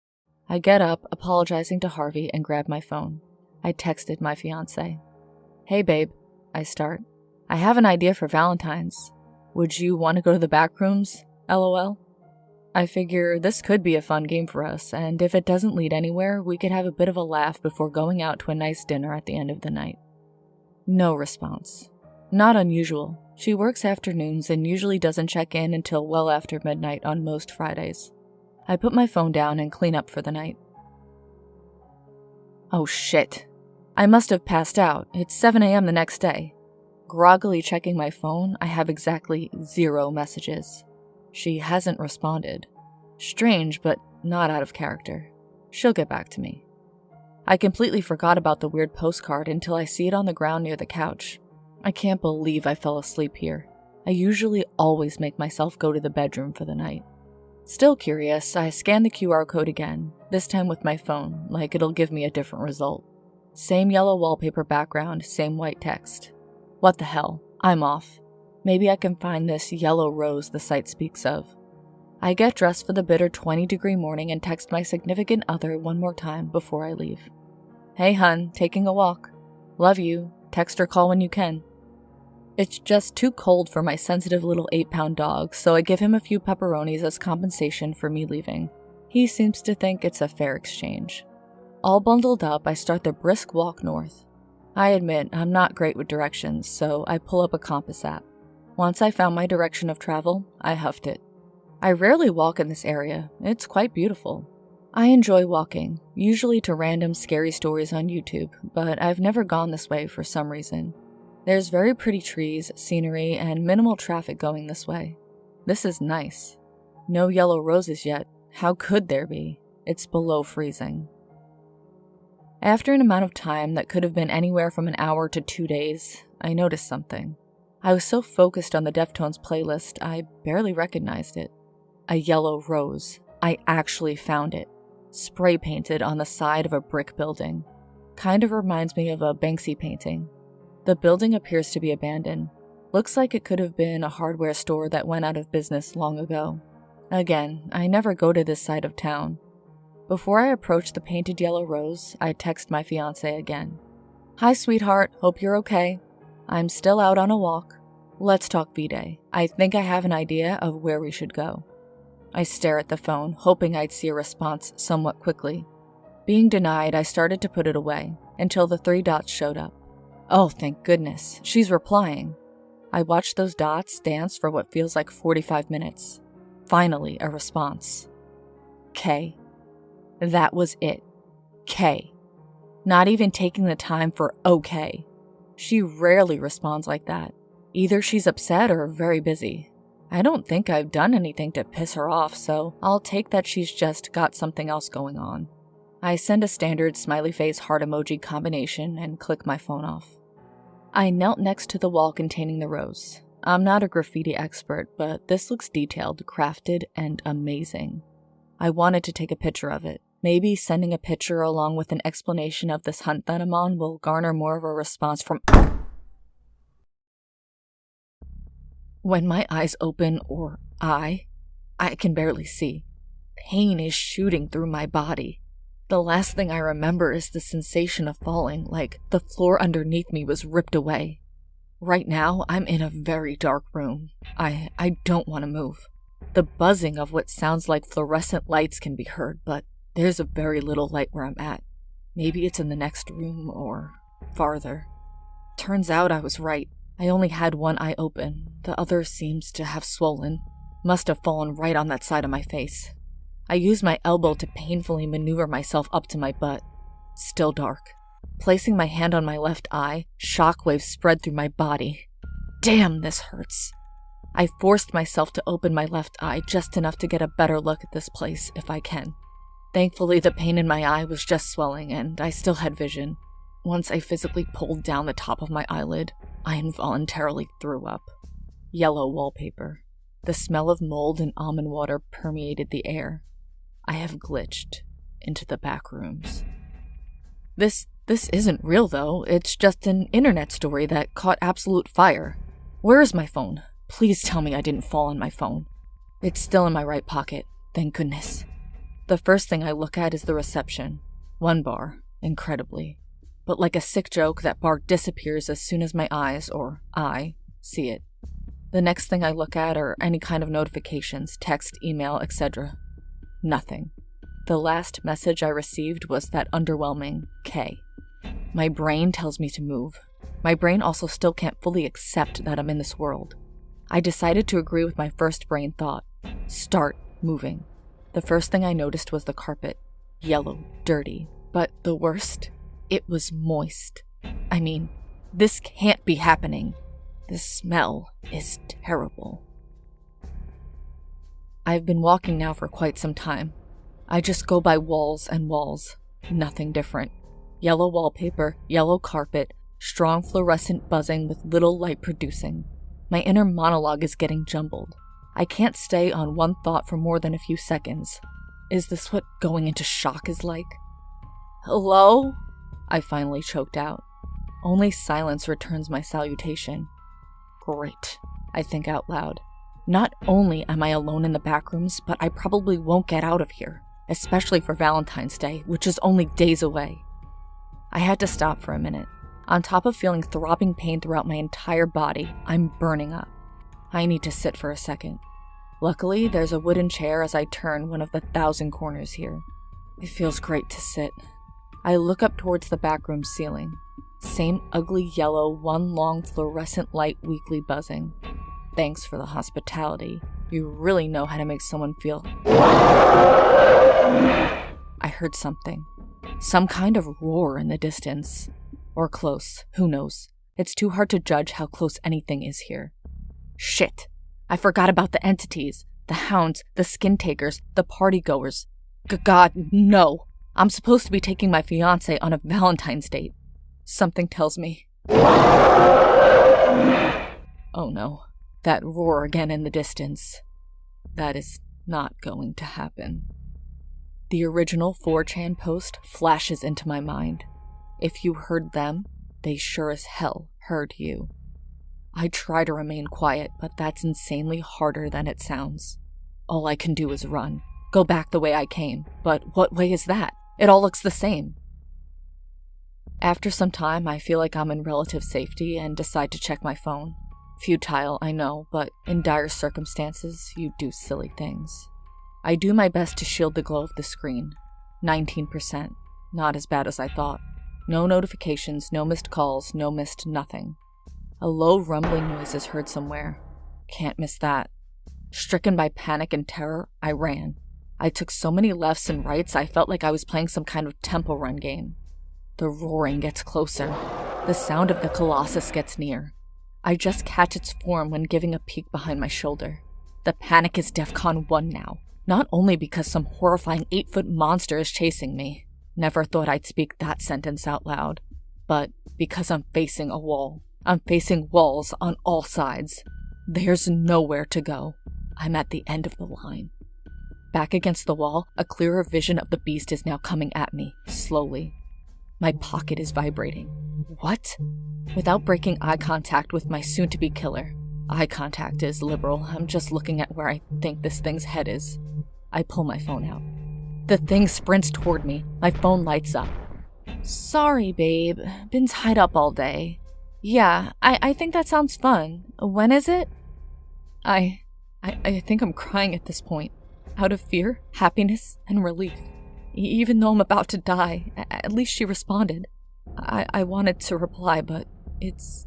I get up, apologizing to Harvey, and grab my phone. I texted my fiancé. "Hey babe," I start. "I have an idea for Valentine's. Would you want to go to the back rooms? LOL. I figure this could be a fun game for us, and if it doesn't lead anywhere, we could have a bit of a laugh before going out to a nice dinner at the end of the night." No response. Not unusual. She works afternoons and usually doesn't check in until well after midnight on most Fridays. I put my phone down and clean up for the night. Oh shit. I must have passed out. It's 7 a.m. the next day. Groggily checking my phone, I have exactly 0 messages. She hasn't responded. Strange, but not out of character. She'll get back to me. I completely forgot about the weird postcard until I see it on the ground near the couch. I can't believe I fell asleep here. I usually always make myself go to the bedroom for the night. Still curious, I scan the QR code again, this time with my phone, like it'll give me a different result. Same yellow wallpaper background, same white text. What the hell? I'm off. Maybe I can find this yellow rose the site speaks of. I get dressed for the bitter 20-degree morning and text my significant other one more time before I leave. Hey hun, taking a walk. Love you. Text or call when you can. It's just too cold for my sensitive little 8-pound dog, so I give him a few pepperonis as compensation for me leaving. He seems to think it's a fair exchange. All bundled up, I start the brisk walk north. I admit I'm not great with directions, so I pull up a compass app. Once I found my direction of travel, I huffed it. I rarely walk in this area. It's quite beautiful. I enjoy walking, usually to random scary stories on YouTube, but I've never gone this way for some reason. There's very pretty trees, scenery, and minimal traffic going this way. This is nice. No yellow roses yet. How could there be? It's below freezing. After an amount of time that could have been anywhere from an hour to 2 days, I noticed something. I was so focused on the Deftones playlist, I barely recognized it. A yellow rose. I actually found it. Spray painted on the side of a brick building. Kind of reminds me of a Banksy painting. The building appears to be abandoned. Looks like it could have been a hardware store that went out of business long ago. Again, I never go to this side of town. Before I approach the painted yellow rose, I text my fiancé again. Hi sweetheart, hope you're okay. I'm still out on a walk. Let's talk V-Day. I think I have an idea of where we should go. I stare at the phone, hoping I'd see a response somewhat quickly. Being denied, I started to put it away, until the 3 dots showed up. Oh, thank goodness, she's replying. I watched those dots dance for what feels like 45 minutes. Finally, a response. K. That was it. K. Not even taking the time for okay. She rarely responds like that. Either she's upset or very busy. I don't think I've done anything to piss her off, so I'll take that she's just got something else going on. I send a standard smiley face heart emoji combination and click my phone off. I knelt next to the wall containing the rose. I'm not a graffiti expert, but this looks detailed, crafted, and amazing. I wanted to take a picture of it. Maybe sending a picture along with an explanation of this hunt that I'm on will garner more of a response from... When my eyes open, or I can barely see. Pain is shooting through my body. The last thing I remember is the sensation of falling, like the floor underneath me was ripped away. Right now, I'm in a very dark room. I don't want to move. The buzzing of what sounds like fluorescent lights can be heard, but there's a very little light where I'm at. Maybe it's in the next room, or farther. Turns out I was right. I only had one eye open. The other seems to have swollen. Must have fallen right on that side of my face. I use my elbow to painfully maneuver myself up to my butt. Still dark. Placing my hand on my left eye, shockwaves spread through my body. Damn, this hurts. I forced myself to open my left eye just enough to get a better look at this place, if I can. Thankfully, the pain in my eye was just swelling, and I still had vision. Once I physically pulled down the top of my eyelid, I involuntarily threw up. Yellow wallpaper. The smell of mold and almond water permeated the air. I have glitched into the back rooms. This isn't real, though. It's just an internet story that caught absolute fire. Where is my phone? Please tell me I didn't fall on my phone. It's still in my right pocket, thank goodness. The first thing I look at is the reception. 1 bar, incredibly. But like a sick joke, that bar disappears as soon as my eyes, or I, see it. The next thing I look at are any kind of notifications, text, email, etc. Nothing. The last message I received was that underwhelming K. My brain tells me to move. My brain also still can't fully accept that I'm in this world. I decided to agree with my first brain thought. Start moving. The first thing I noticed was the carpet. Yellow, dirty. But the worst, it was moist. I mean, this can't be happening. The smell is terrible. I've been walking now for quite some time. I just go by walls and walls. Nothing different. Yellow wallpaper, yellow carpet, strong fluorescent buzzing with little light producing. My inner monologue is getting jumbled. I can't stay on one thought for more than a few seconds. Is this what going into shock is like? Hello? I finally choked out. Only silence returns my salutation. Great, I think out loud. Not only am I alone in the back rooms, but I probably won't get out of here, especially for Valentine's Day, which is only days away. I had to stop for a minute. On top of feeling throbbing pain throughout my entire body, I'm burning up. I need to sit for a second. Luckily, there's a wooden chair as I turn one of the 1,000 corners here. It feels great to sit. I look up towards the backroom ceiling. Same ugly yellow, one long fluorescent light weekly buzzing. Thanks for the hospitality. You really know how to make someone feel. I heard something. Some kind of roar in the distance. Or close, who knows. It's too hard to judge how close anything is here. Shit. I forgot about the entities, the hounds, the skin takers, the partygoers. God, no. I'm supposed to be taking my fiancé on a Valentine's date. Something tells me. Oh no. That roar again in the distance. That is not going to happen. The original 4chan post flashes into my mind. If you heard them, they sure as hell heard you. I try to remain quiet, but that's insanely harder than it sounds. All I can do is run. Go back the way I came. But what way is that? It all looks the same. After some time, I feel like I'm in relative safety and decide to check my phone. Futile, I know, but in dire circumstances, you do silly things. I do my best to shield the glow of the screen. 19%. Not as bad as I thought. No notifications, no missed calls, no missed nothing. A low rumbling noise is heard somewhere. Can't miss that. Stricken by panic and terror, I ran. I took so many lefts and rights I felt like I was playing some kind of temple run game. The roaring gets closer. The sound of the Colossus gets near. I just catch its form when giving a peek behind my shoulder. The panic is DEFCON 1 now. Not only because some horrifying 8-foot monster is chasing me. Never thought I'd speak that sentence out loud. But because I'm facing a wall. I'm facing walls on all sides. There's nowhere to go. I'm at the end of the line. Back against the wall, a clearer vision of the beast is now coming at me, slowly. My pocket is vibrating. What? Without breaking eye contact with my soon-to-be killer. Eye contact is liberal. I'm just looking at where I think this thing's head is. I pull my phone out. The thing sprints toward me. My phone lights up. Sorry, babe. Been tied up all day. Yeah, I think that sounds fun. When is it? I think I'm crying at this point. Out of fear, happiness, and relief. Even though I'm about to die, at least she responded. I wanted to reply, but it's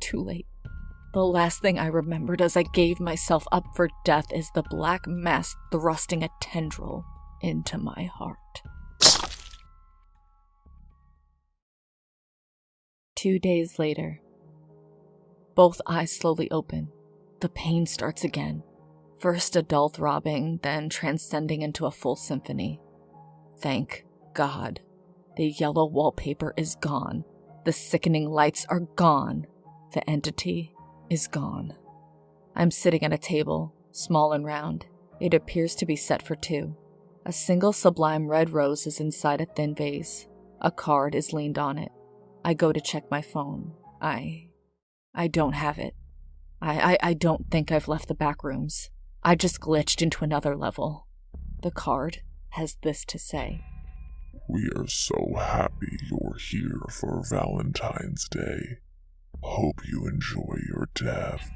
too late. The last thing I remembered as I gave myself up for death is the black mass thrusting a tendril into my heart. 2 days later. Both eyes slowly open. The pain starts again. First a dull throbbing, then transcending into a full symphony. Thank God. The yellow wallpaper is gone. The sickening lights are gone. The entity is gone. I'm sitting at a table, small and round. It appears to be set for two. A single sublime red rose is inside a thin vase. A card is leaned on it. I go to check my phone. I don't have it. I don't think I've left the back rooms. I just glitched into another level. The card has this to say. We are so happy you're here for Valentine's Day. Hope you enjoy your death.